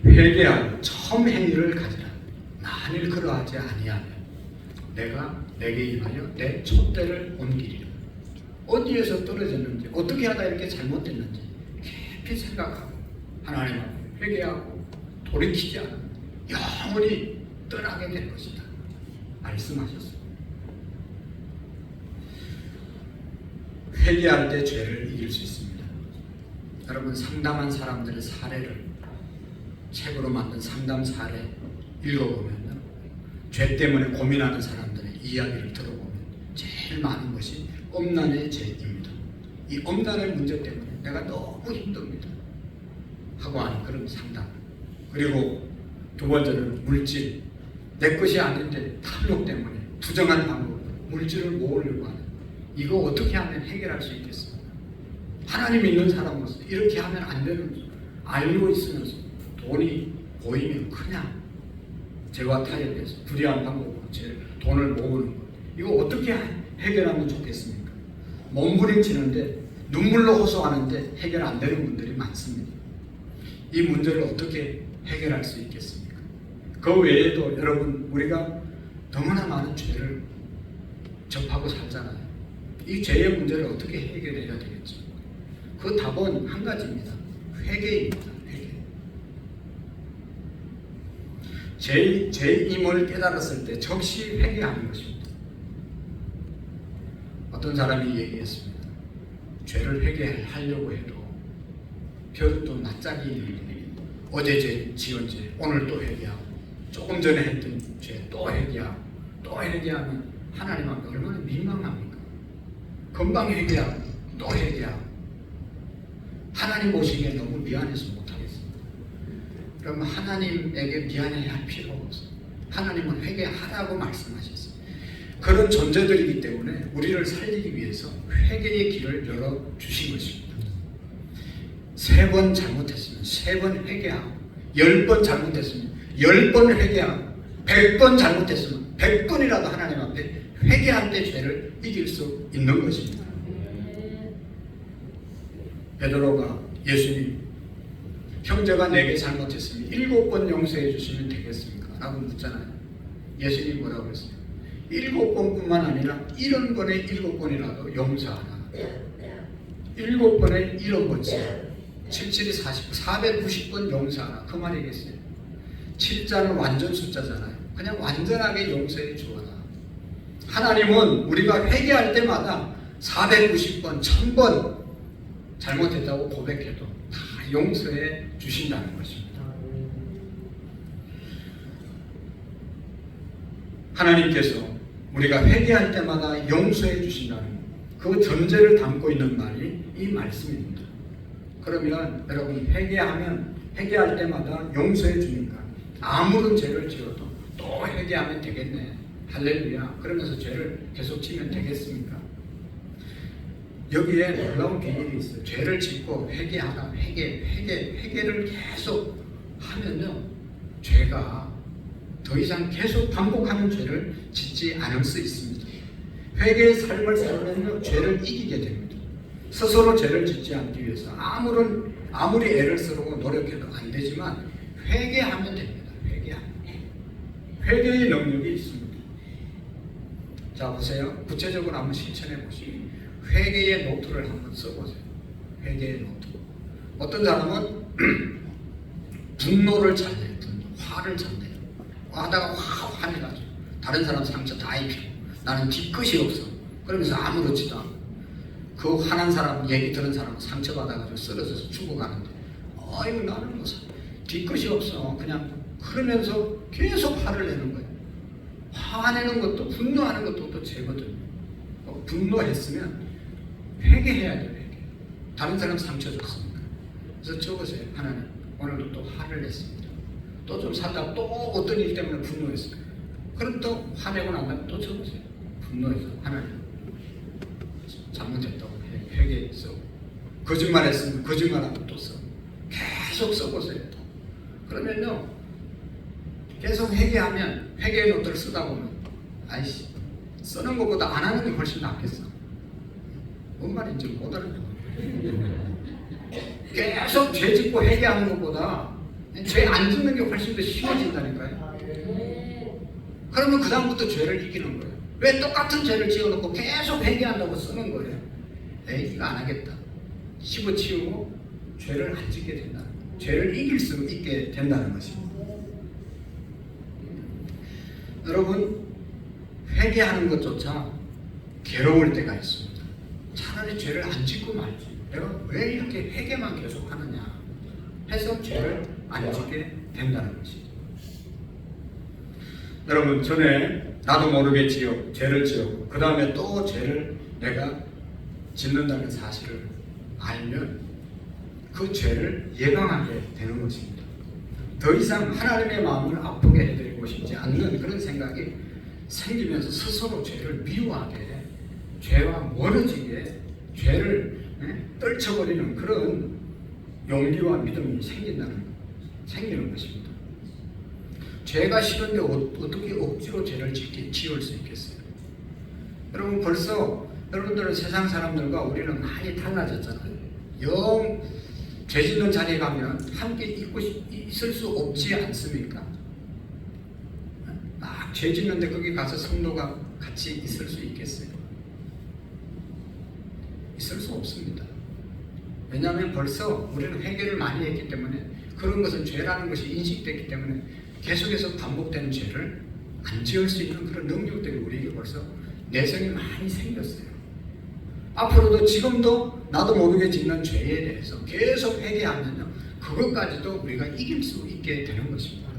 회개하고 처음 행위를 가지라. 만일 그러하지 아니하면 내가 내게 임하여 내 촛대를 옮기리라. 어디에서 떨어졌는지, 어떻게 하다 이렇게 잘못됐는지 깊이 생각하고 하나님 앞에 회개하고 돌이키지 않으면 영원히 떠나게 될 것이다 말씀하셨습니다. 회개할 때 죄를 이길 수 있습니다. 여러분, 상담한 사람들의 사례를 책으로 만든 상담 사례 읽어보면요, 죄 때문에 고민하는 사람들의 이야기를 들어보면 제일 많은 것이 엄난의 죄입니다. 이 엄난의 문제 때문에 내가 너무 힘듭니다 하고 하는 그런 상담. 그리고 두 번째는 물질, 내 것이 아닌데 탐욕 때문에 부정한 방법으로 물질을 모으려고 하는, 이거 어떻게 하면 해결할 수 있겠습니까? 하나님 믿는 사람으로서 이렇게 하면 안 되는 줄 알고 있으면서 돈이 보이면 그냥 죄와 타협해서 불의한 방법으로 돈을 모으는 것, 이거 어떻게 해결하면 좋겠습니까? 몸부림치는데 눈물로 호소하는데 해결 안 되는 분들이 많습니다. 이 문제를 어떻게 해결할 수 있겠습니까? 그 외에도 여러분, 우리가 너무나 많은 죄를 접하고 살잖아요. 이 죄의 문제를 어떻게 해결해야 되겠죠? 그 답은 한 가지입니다. 회개입니다. 회개. 죄임을 깨달았을 때 즉시 회개하는 것입니다. 어떤 사람이 얘기했습니다. 죄를 회개하려고 해도 벼도 낯짝이 있는데 어제 죄 지은 죄 오늘 또 회개하고, 조금 전에 했던 죄 또 회개하고, 또 회개하면 하나님 앞에 얼마나 민망합니까? 금방 회개하고 또 회개하고, 하나님 보시기에 너무 미안해서 못하겠습니다. 그러면 하나님에게 미안해야 할 필요가 없어요. 하나님은 회개하라고 말씀하셨어요. 그런 존재들이기 때문에 우리를 살리기 위해서 회개의 길을 열어주신 것입니다. 3번 잘못했으면 3번 회개하고, 10번 잘못했으면 10번 회개하고, 100번 잘못했으면 100번이라도 하나님 앞에 회개할 때 죄를 이길 수 있는 것입니다. 베드로가 예수님, 형제가 내게 잘못했으면 7번 용서해 주시면 되겠습니까? 라고 묻잖아요. 예수님이 뭐라고 그랬어요? 7번뿐만 아니라 70번에 7번이라도 용서하라. 7번에 70번씩 77이 490번 용서하라. 그 말이겠어요. 7자는 완전 숫자잖아요. 그냥 완전하게 용서해 주어라. 하나님은 우리가 회개할 때마다 490번, 1000번 잘못했다고 고백해도 다 용서해 주신다는 것입니다. 하나님께서 우리가 회개할 때마다 용서해 주신다는 그 전제를 담고 있는 말이 이 말씀입니다. 그러면 여러분, 회개할 때마다 용서해 주니까 아무런 죄를 지어도 또 회개하면 되겠네. 할렐루야. 그러면서 죄를 계속 지면 되겠습니까? 여기에 놀라운 비밀이 있어요. 죄를 짓고 회개하라. 회개를 계속 하면요, 죄가 더 이상 계속 반복하는 죄를 짓지 않을 수 있습니다. 회개의 삶을 살면요, 죄를 이기게 됩니다. 스스로 죄를 짓지 않기 위해서 아무리 애를 쓰고 노력해도 안 되지만 회개하면 됩니다. 회개의 능력이 있습니다. 자, 보세요. 구체적으로 한번 실천해 보시고 회개의 노트를 한번 써보세요. 회개의 노트. 어떤 사람은 분노를 잘 내요. 화를 잘 내요. 하다가 화내가지고 다른 사람 상처 다 입히고 나는 뒤끝이 없어. 그러면서 아무렇지도 않고 그 화난 사람 얘기 들은 사람은 상처받아가지고 쓰러져서 죽어가는데, 아이고 나는 뭐 뒤끝이 없어. 그냥 그러면서 계속 화를 내는 거예요. 화내는 것도 분노하는 것도 또 죄거든요. 분노했으면 회개해야 돼요. 회개. 다른 사람 상처 줬으니까. 그래서 적으세요. 하나님, 오늘도 또 화를 냈습니다. 또 좀 살다가 또 어떤 일 때문에 분노했어요. 그럼 또 화내고 난 다음에 또 적으세요. 분노해서 하나님 잘못했다고 회개했어. 거짓말했으면 거짓말하고 또 써. 계속 써보세요. 그러면요, 계속 회개하면 회개의 노트를 쓰다 보면 아이씨, 쓰는 것보다 안 하는 게 훨씬 낫겠어. 뭔 말인지 못 알아듣는 거예요. 계속 죄 짓고 회개하는 것보다 죄 안 짓는 게 훨씬 더 쉬워진다니까요. 그러면 그 다음부터 죄를 이기는 거예요. 왜 똑같은 죄를 지어놓고 계속 회개한다고 쓰는 거예요? 에이, 이거 안 하겠다. 집어치우고 죄를 안 짓게 된다는 거예요. 죄를 이길 수 있게 된다는 것입니다. 여러분, 회개하는 것조차 괴로울 때가 있습니다. 차라리 죄를 안 짓고 말지. 내가 왜 이렇게 회개만 계속 하느냐 해서 죄를 안 짓게 된다는 것이죠. 여러분, 전에 나도 모르게 죄를 지었고 그 다음에 또 죄를 내가 짓는다는 사실을 알면 그 죄를 예방하게 되는 것입니다. 더 이상 하나님의 마음을 아프게 해드리고 싶지 않는 그런 생각이 생기면서 스스로 죄를 미워하게, 죄와 멀어지게, 죄를 떨쳐버리는 그런 용기와 믿음이 생기는 것입니다. 죄가 싫은데 어떻게 억지로 죄를 지을 수 있겠어요? 여러분, 벌써 여러분들은 세상 사람들과 우리는 많이 달라졌잖아요. 영 죄 짓는 자리에 가면 함께 있을 수 없지 않습니까? 막 죄 짓는데 거기 가서 성도가 같이 있을 수 있겠어요? 있을 수 없습니다. 왜냐하면 벌써 우리는 회개를 많이 했기 때문에, 그런 것은 죄라는 것이 인식됐기 때문에 계속해서 반복되는 죄를 안 지을 수 있는 그런 능력들이 우리에게 벌써 내성이 많이 생겼어요. 앞으로도 지금도 나도 모르게 짓는 죄에 대해서 계속 회개하면요, 그것까지도 우리가 이길 수 있게 되는 것입니다.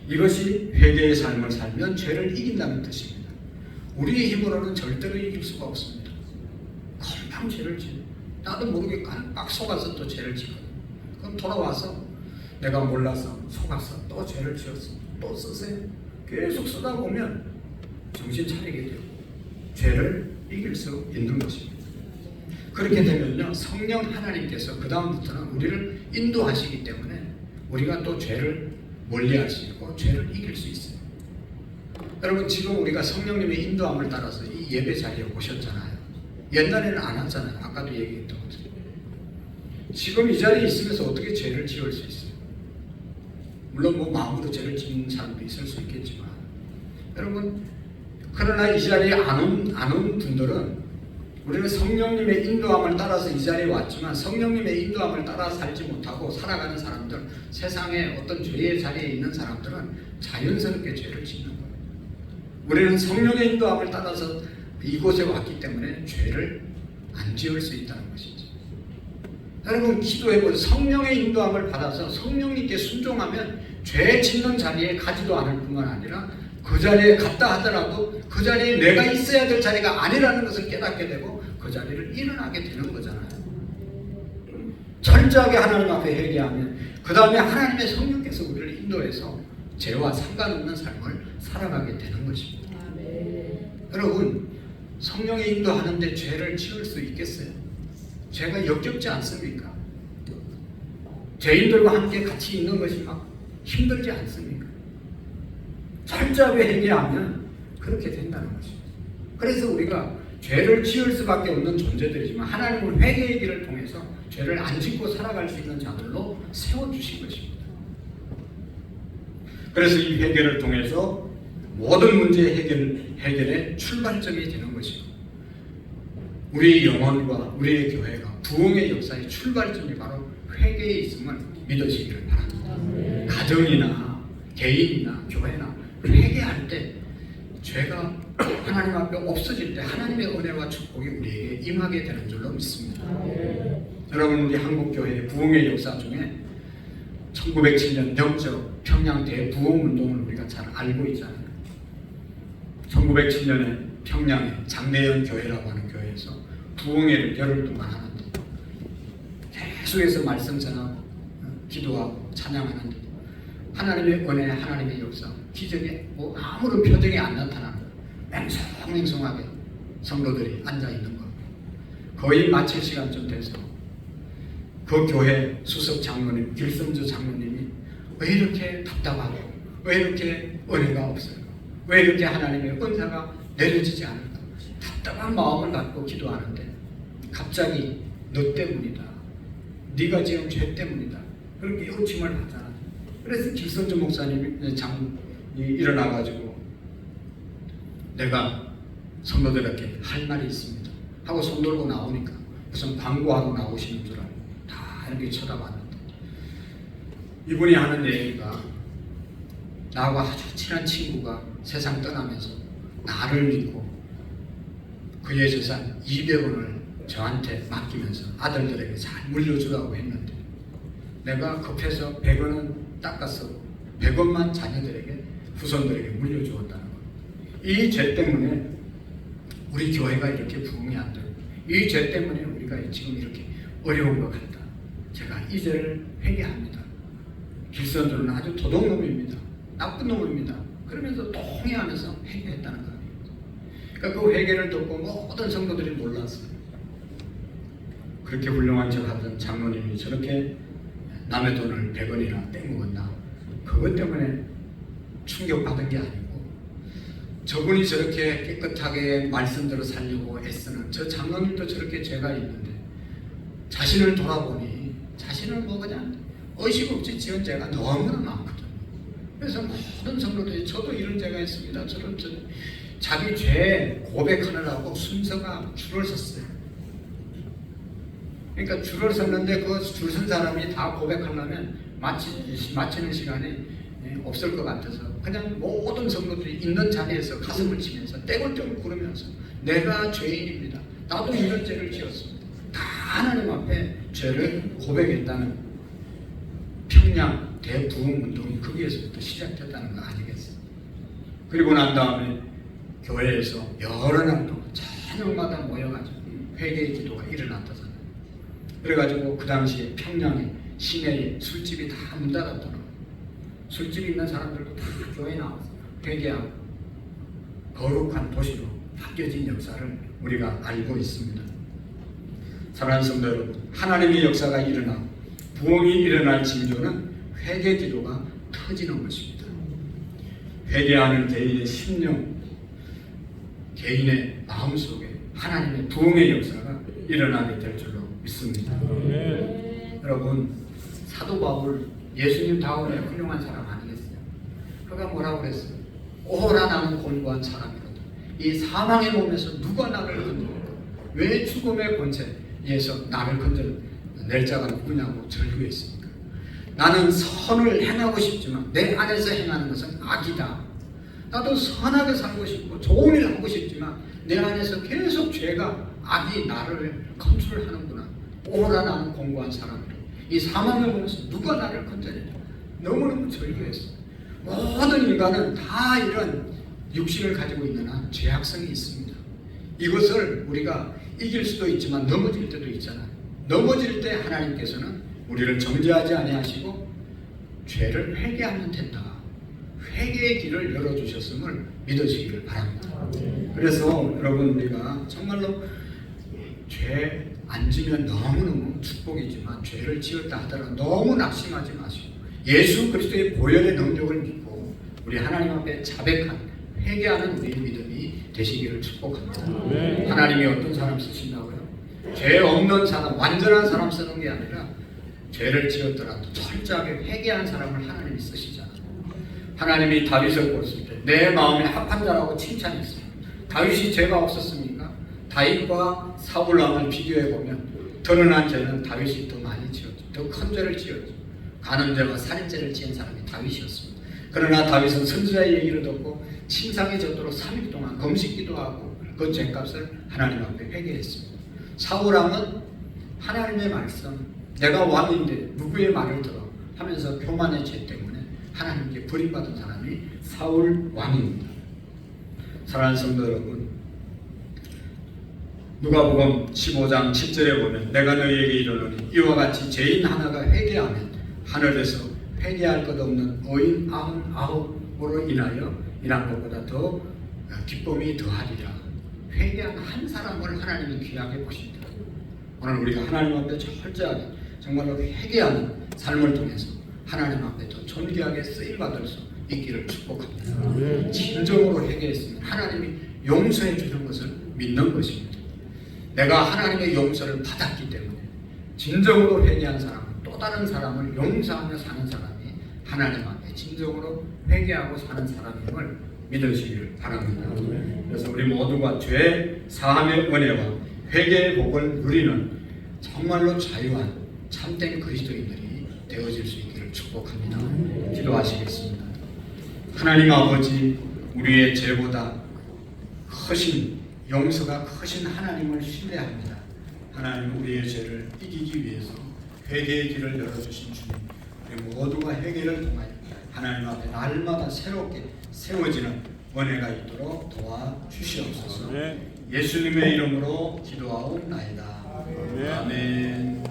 이것이 회개의 삶을 살면 죄를 이긴다는 뜻입니다. 우리의 힘으로는 절대로 이길 수가 없습니다. 금방 죄를 지고 나도 모르게 깜빡 속아서 또 죄를 지거든요. 그럼 돌아와서 내가 몰라서 속아서 또 죄를 지었어. 또 쓰세요. 계속 쓰다 보면 정신 차리게 되고 죄를 이길 수 있는 것입니다. 그렇게 되면요, 성령 하나님께서 그 다음부터는 우리를 인도하시기 때문에 우리가 또 죄를 멀리할 수 있고 죄를 이길 수 있어요. 여러분, 지금 우리가 성령님의 인도함을 따라서 이 예배 자리에 오셨잖아요. 옛날에는 안 왔잖아요. 아까도 얘기했던 것처럼. 지금 이 자리에 있으면서 어떻게 죄를 지을 수 있어요? 물론 뭐 마음으로 죄를 짓는 사람도 있을 수 있겠지만, 여러분, 그러나 이 자리에 안 온 분들은 우리는 성령님의 인도함을 따라서 이 자리에 왔지만 성령님의 인도함을 따라 살지 못하고 살아가는 사람들, 세상에 어떤 죄의 자리에 있는 사람들은 자연스럽게 죄를 짓는 거예요. 우리는 성령의 인도함을 따라서 이곳에 왔기 때문에 죄를 안 지을 수 있다는 것이죠. 여러분, 기도해보세요. 성령의 인도함을 받아서 성령님께 순종하면 죄 짓는 자리에 가지도 않을 뿐만 아니라 그 자리에 갔다 하더라도 그 자리에 내가 있어야 될 자리가 아니라는 것을 깨닫게 되고 그 자리를 일어나게 되는 거잖아요. 철저하게 하나님 앞에 회개하면 그 다음에 하나님의 성령께서 우리를 인도해서 죄와 상관없는 삶을 살아가게 되는 것입니다. 여러분, 성령의 인도하는데 죄를 지을 수 있겠어요? 죄가 역겹지 않습니까? 죄인들과 함께 같이 있는 것이 막 힘들지 않습니까? 철저하게 회개하면 그렇게 된다는 것입니다. 그래서 우리가 죄를 지을 수밖에 없는 존재들이지만 하나님은 회개의 길을 통해서 죄를 안 짓고 살아갈 수 있는 자들로 세워주신 것입니다. 그래서 이 회개를 통해서 모든 문제의 해결의 출발점이 되는 것이고, 우리의 영혼과 우리의 교회가 부흥의 역사의 출발점이 바로 회개에 있음을 믿으시기를 바랍니다. 가정이나 개인이나 교회나 회개할 때, 죄가 하나님 앞에 없어질 때 하나님의 은혜와 축복이 우리에게 임하게 되는 줄로 믿습니다. 여러분, 우리 한국교회의 부흥의 역사 중에 1907년 영적 평양 대부흥운동을 우리가 잘 알고 있잖아요. 1907년에 평양에 장례연 교회라고 하는 교회에서 부흥회를 열흘 동안 하는데, 계속해서 말씀 전하고 기도하고 찬양하는데 하나님의 은혜, 하나님의 역사, 기적에 뭐 아무런 표정이 안 나타나는 거예요. 맹성맹성하게 성도들이 앉아있는 거. 거의 마칠 시간쯤 돼서 그 교회 수석 장로님, 길성주 장로님이 왜 이렇게 답답하고 왜 이렇게 은혜가 없을까? 왜 이렇게 하나님의 은사가 내려지지 않을까? 답답한 마음을 갖고 기도하는데 갑자기 너 때문이다, 네가 지은 죄 때문이다, 그렇게 요침을 받잖아요. 그래서 길성주 목사님이 일어나가지고 내가 성도들에게 할 말이 있습니다 하고 손 들고 나오니까 무슨 광고하러 나오시는 줄 알고 다 이렇게 쳐다봤는데 이분이 하는 얘기가 나하고 아주 친한 친구가 세상 떠나면서 나를 믿고 그의 재산 200원을 저한테 맡기면서 아들들에게 잘 물려주라고 했는데 내가 급해서 100원은 닦아서 100원만 자녀들에게 후손들에게 물려주었다는 것. 이 죄 때문에 우리 교회가 이렇게 부흥이 안 되고 이 죄 때문에 우리가 지금 이렇게 어려운 것 같다. 제가 이 죄를 회개합니다. 길선들은 아주 도둑놈입니다. 나쁜 놈입니다. 그러면서 동의하면서 회개했다는 거 아닙니까? 그러니까 그 회개를 듣고 모든 성도들이 놀랐어요. 그렇게 훌륭한 척 하던 장로님이 저렇게 남의 돈을 100원이나 떼먹었나? 그것 때문에 충격받은 게 아니고 저분이 저렇게 깨끗하게 말씀대로 살려고 애쓰는 저 장로님도 저렇게 죄가 있는데 자신을 돌아보니 자신을 뭐 그냥 의식 없이 지은 죄가 너무나 많거든요. 그래서 모든 성도들이 저도 이런 죄가 있습니다. 저런 자기 죄 고백하느라고 순서가 줄을 섰어요. 그러니까 줄을 섰는데 그 줄 선 사람이 다 고백하려면 마치는 시간이 없을 것 같아서 그냥 모든 성도들이 있는 자리에서 가슴을 치면서 떼굴떼굴 구르면서 내가 죄인입니다. 나도 이런 죄를 지었습니다. 다 하나님 앞에 죄를 고백했다는 평양 대부흥 운동이 거기에서부터 시작됐다는 거 아니겠어요? 그리고 난 다음에 교회에서 여러 날 동안 저녁마다 모여가지고 회개의 기도가 일어났다잖아요. 그래가지고 그 당시에 평양에 시내에 술집이 다 문 닫았더라고요. 술집 있는 사람들도 다 교회에 나와서 회개하고 거룩한 도시로 바뀌어진 역사를 우리가 알고 있습니다. 사랑하는 성도 여러분, 하나님의 역사가 일어나고 부흥이 일어날 징조는 회개 기도가 터지는 것입니다. 회개하는 개인의 심령, 개인의 마음속에 하나님의 부흥의 역사가 일어나게 될 줄로 믿습니다. 여러분, 사도 바울 예수님 다음에 훌륭한 사람 아니겠어요? 그가 뭐라고 그랬어요? 오호라 나는 곤고한 사람이로다. 이 사망의 몸에서 누가 나를 건져올까? 왜 죽음의 권세에서 나를 건져낼 자가 누구냐고 절규했습니까? 나는 선을 행하고 싶지만 내 안에서 행하는 것은 악이다. 나도 선하게 살고 싶고 좋은 일을 하고 싶지만 내 안에서 계속 죄가 악이 나를 컨트롤하는구나. 오호라 나는 곤고한 사람이로다. 이 사망을 보면서 누가 나를 건져내냐. 너무너무 절규했어요. 모든 인간은 다 이런 육신을 가지고 있는 한 죄악성이 있습니다. 이것을 우리가 이길 수도 있지만 넘어질 때도 있잖아요. 넘어질 때 하나님께서는 우리를 정죄하지 아니하시고 죄를 회개하면 된다. 회개의 길을 열어주셨음을 믿으시기를 바랍니다. 그래서 여러분, 우리가 정말로 죄 안 지면 너무너무 축복이지만 죄를 지었다 하더라도 너무 낙심하지 마시고 예수 그리스도의 보혈의 능력을 믿고 우리 하나님 앞에 자백한 회개하는 우리의 믿음이 되시기를 축복합니다. 하나님이 어떤 사람 쓰신다고요? 죄 없는 사람, 완전한 사람 쓰는 게 아니라 죄를 지었더라도 철저하게 회개한 사람을 하나님이 쓰시잖아요. 하나님이 다윗을 보았을 때 내 마음에 합한 자라고 칭찬했어요. 다윗이 죄가 없었습니까? 다윗과 사울 왕을 비교해 보면 드러난 죄는 다윗이 더 많이 지었죠. 더 큰 죄를 지었죠. 간음죄와 살인죄를 지은 사람이 다윗이었습니다. 그러나 다윗은 선지자의 얘기를 듣고 침상에 젖도록 3일 동안 금식기도 하고 그 죄값을 하나님 앞에 회개했습니다. 사울 왕은 하나님의 말씀, 내가 왕인데 누구의 말을 들어 하면서 교만의 죄 때문에 하나님께 버림받은 사람이 사울 왕입니다. 사랑하는 성도 여러분, 누가복음 15장 10절에 보면 내가 너희에게 이르노니 이와 같이 죄인 하나가 회개하면 하늘에서 회개할 것 없는 의인 99으로 인하여 일한 것보다 더 기쁨이 더하리라. 회개한 한 사람을 하나님이 귀하게 보십니다. 오늘 우리가 하나님 앞에 철저하게 정말로 회개하는 삶을 통해서 하나님 앞에 더 존귀하게 쓰임받을 수 있기를 축복합니다. 진정으로 회개했으면 하나님이 용서해 주는 것을 믿는 것입니다. 내가 하나님의 용서를 받았기 때문에 진정으로 회개한 사람은 또 다른 사람을 용서하며 사는 사람이 하나님 앞에 진정으로 회개하고 사는 사람임을 믿으시기를 바랍니다. 그래서 우리 모두가 죄 사함의 은혜와 회개의 복을 누리는 정말로 자유한 참된 그리스도인들이 되어질 수 있기를 축복합니다. 기도하시겠습니다. 하나님 아버지, 우리의 죄보다 크신 용서가 크신 하나님을 신뢰합니다. 하나님, 우리의 죄를 이기기 위해서 회개의 길을 열어주신 주님, 우리 모두가 회개를 통하여 하나님 앞에 날마다 새롭게 세워지는 은혜가 있도록 도와주시옵소서. 예수님의 이름으로 기도하옵나이다. 아멘.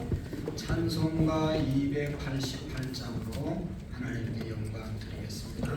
찬송가 288장으로 하나님께 영광 드리겠습니다.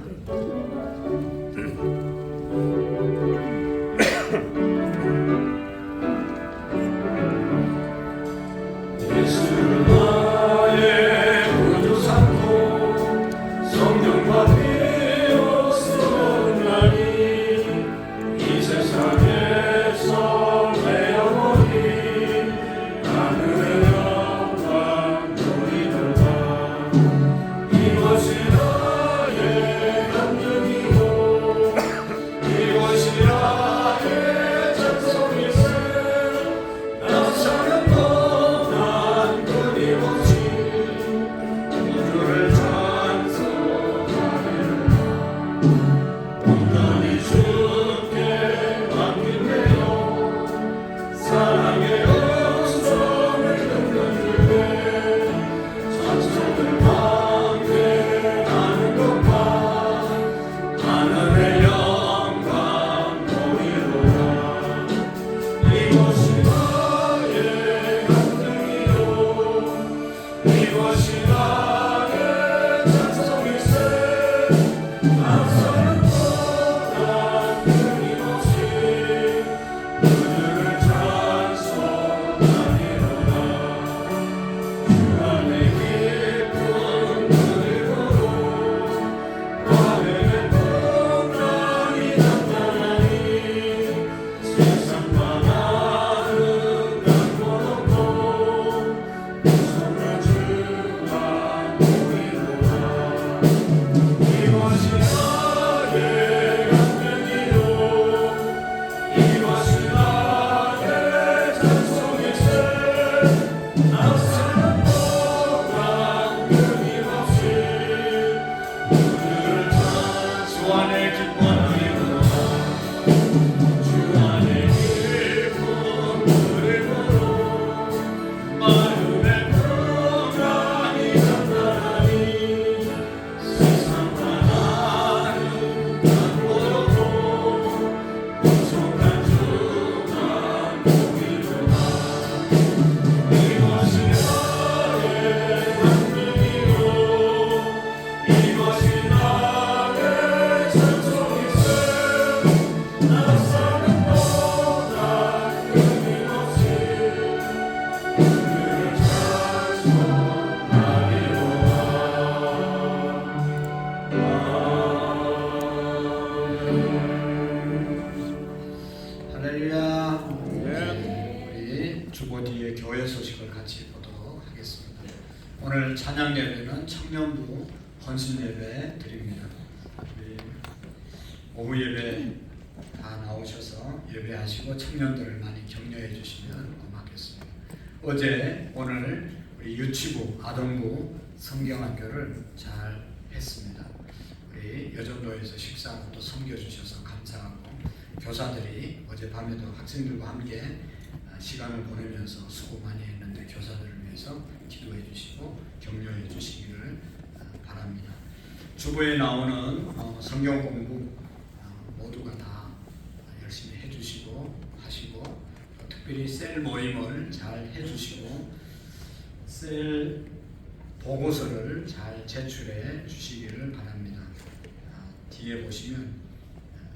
오늘 찬양 예배는 청년부 헌신 예배 드립니다. 오후 예배 다 나오셔서 예배하시고 청년들을 많이 격려해 주시면 고맙겠습니다. 어제 오늘 우리 유치부 아동부 성경학교를 잘 했습니다. 우리 여전도에서 식사하고 또 섬겨주셔서 감사하고, 교사들이 어젯밤에도 학생들과 함께 시간을 보내면서 수고 많이 했는데 교사들을 위해서 기도해 주시고 격려해 주시기를 바랍니다. 주보에 나오는 성경 공부 모두가 다 열심히 해주시고 하시고, 특별히 셀 모임을 잘 해주시고 셀 보고서를 잘 제출해 주시기를 바랍니다. 뒤에 보시면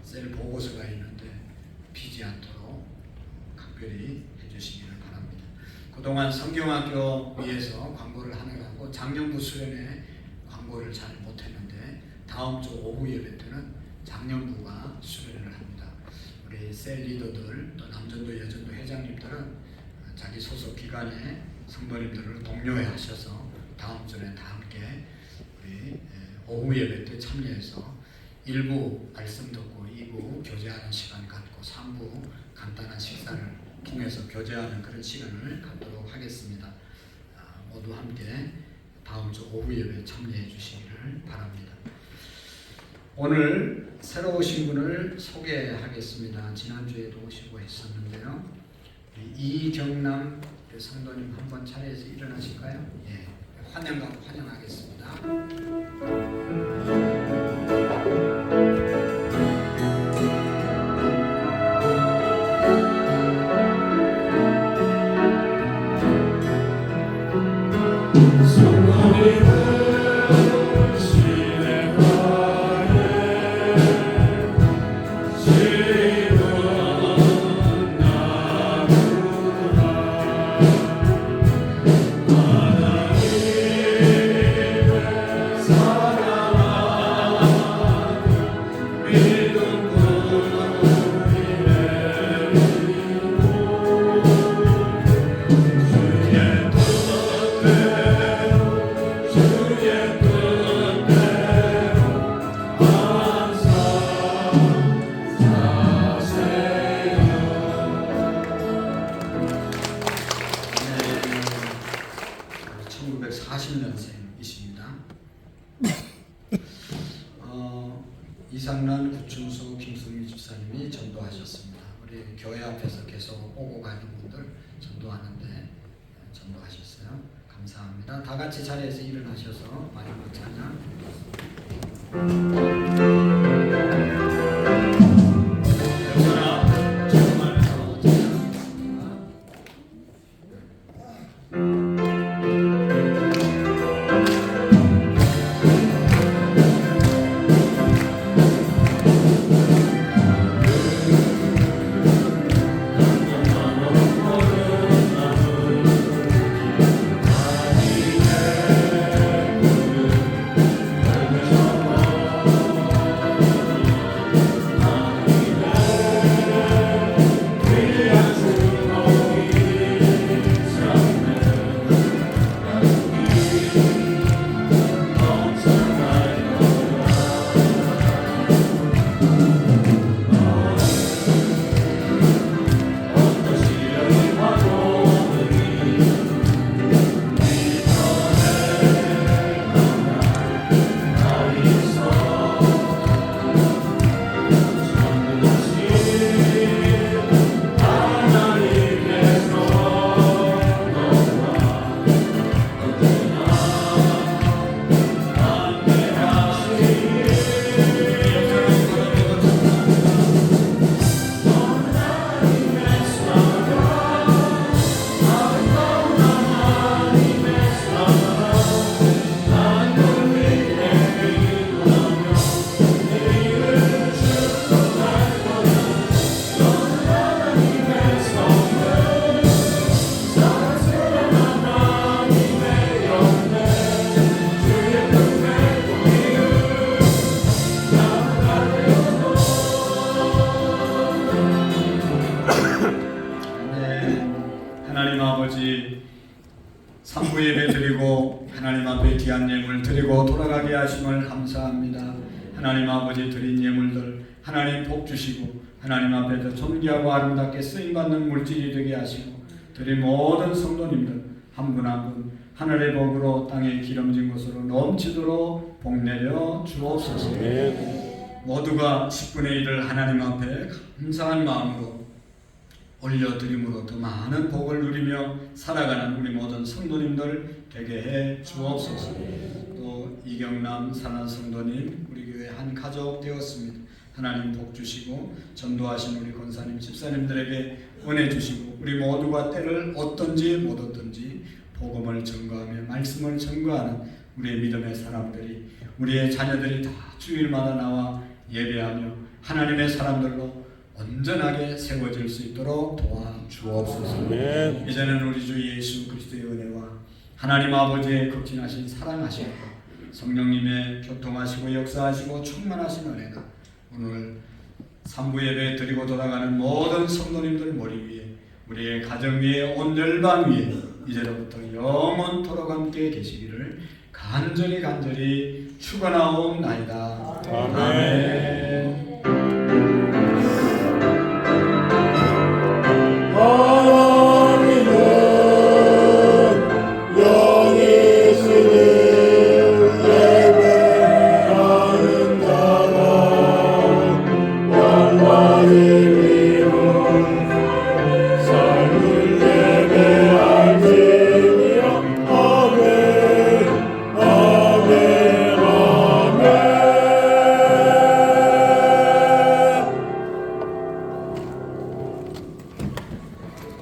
셀 보고서가 있는데 비지 않도록 각별히 해주시기를 바랍니다. 그동안 성경학교 위해서 광고를 하느라고 작년부 수련회 광고를 잘 못했는데 다음 주 오후 예배 때는 작년부가 수련을 합니다. 우리 셀 리더들 또 남전도 여전도 회장님들은 자기 소속 기관의 성도님들을 독려해 하셔서 다음 주에 다 함께 우리 오후 예배 때 참여해서 1부 말씀 듣고 2부 교제하는 시간 갖고 3부 간단한 식사를 통해서 교제하는 그런 시간을 갖도록 하겠습니다. 모두 함께 다음 주 오후 예배 참여해 주시기를 바랍니다. 오늘 새로 오신 분을 소개하겠습니다. 지난주에도 오시고 했었는데요. 이경남 성도님 한번 자리에서 일어나실까요? 예, 환영하겠습니다. 이상란 구충수 김승미 집사님이 전도하셨습니다. 우리 교회 앞에서 계속 오고 가는 분들 전도하는데 전도하셨어요. 감사합니다. 다 같이 자리에서 일어나셔서 마지막 찬양. 영원아 정말서 찬양합니다. 산부 예배 드리고 하나님 앞에 귀한 예물 드리고 돌아가게 하심을 감사합니다. 하나님 아버지 드린 예물들 하나님 복 주시고 하나님 앞에서 존귀하고 아름답게 쓰임받는 물질이 되게 하시고 드린 모든 성도님들 한 분 한 분 하늘의 복으로 땅에 기름진 것으로 넘치도록 복내려 주옵소서. 모두가 10분의 1을 하나님 앞에 감사한 마음으로 올려드림으로 더 많은 복을 누리며 살아가는 우리 모든 성도님들 되게 해 주옵소서. 또 이경남 산한 성도님 우리 교회 한 가족 되었습니다. 하나님 복 주시고 전도하신 우리 권사님 집사님들에게 은혜 주시고 우리 모두가 때를 얻든지 못 얻든지 복음을 전거하며 말씀을 전거하는 우리의 믿음의 사람들이 우리의 자녀들이 다 주일마다 나와 예배하며 하나님의 사람들로 온전하게 세워질 수 있도록 도와주옵소서. 이제는 우리 주 예수 그리스도의 은혜와 하나님 아버지의 극진하신 사랑하시고 성령님의 교통하시고 역사하시고 충만하신 은혜가 오늘 산부 예배 드리고 돌아가는 모든 성도님들 머리 위에 우리의 가정 위에 온 열방 위에 이제로부터 영원토록 함께 계시기를 간절히 축원하옵나이다. 아멘. 하늘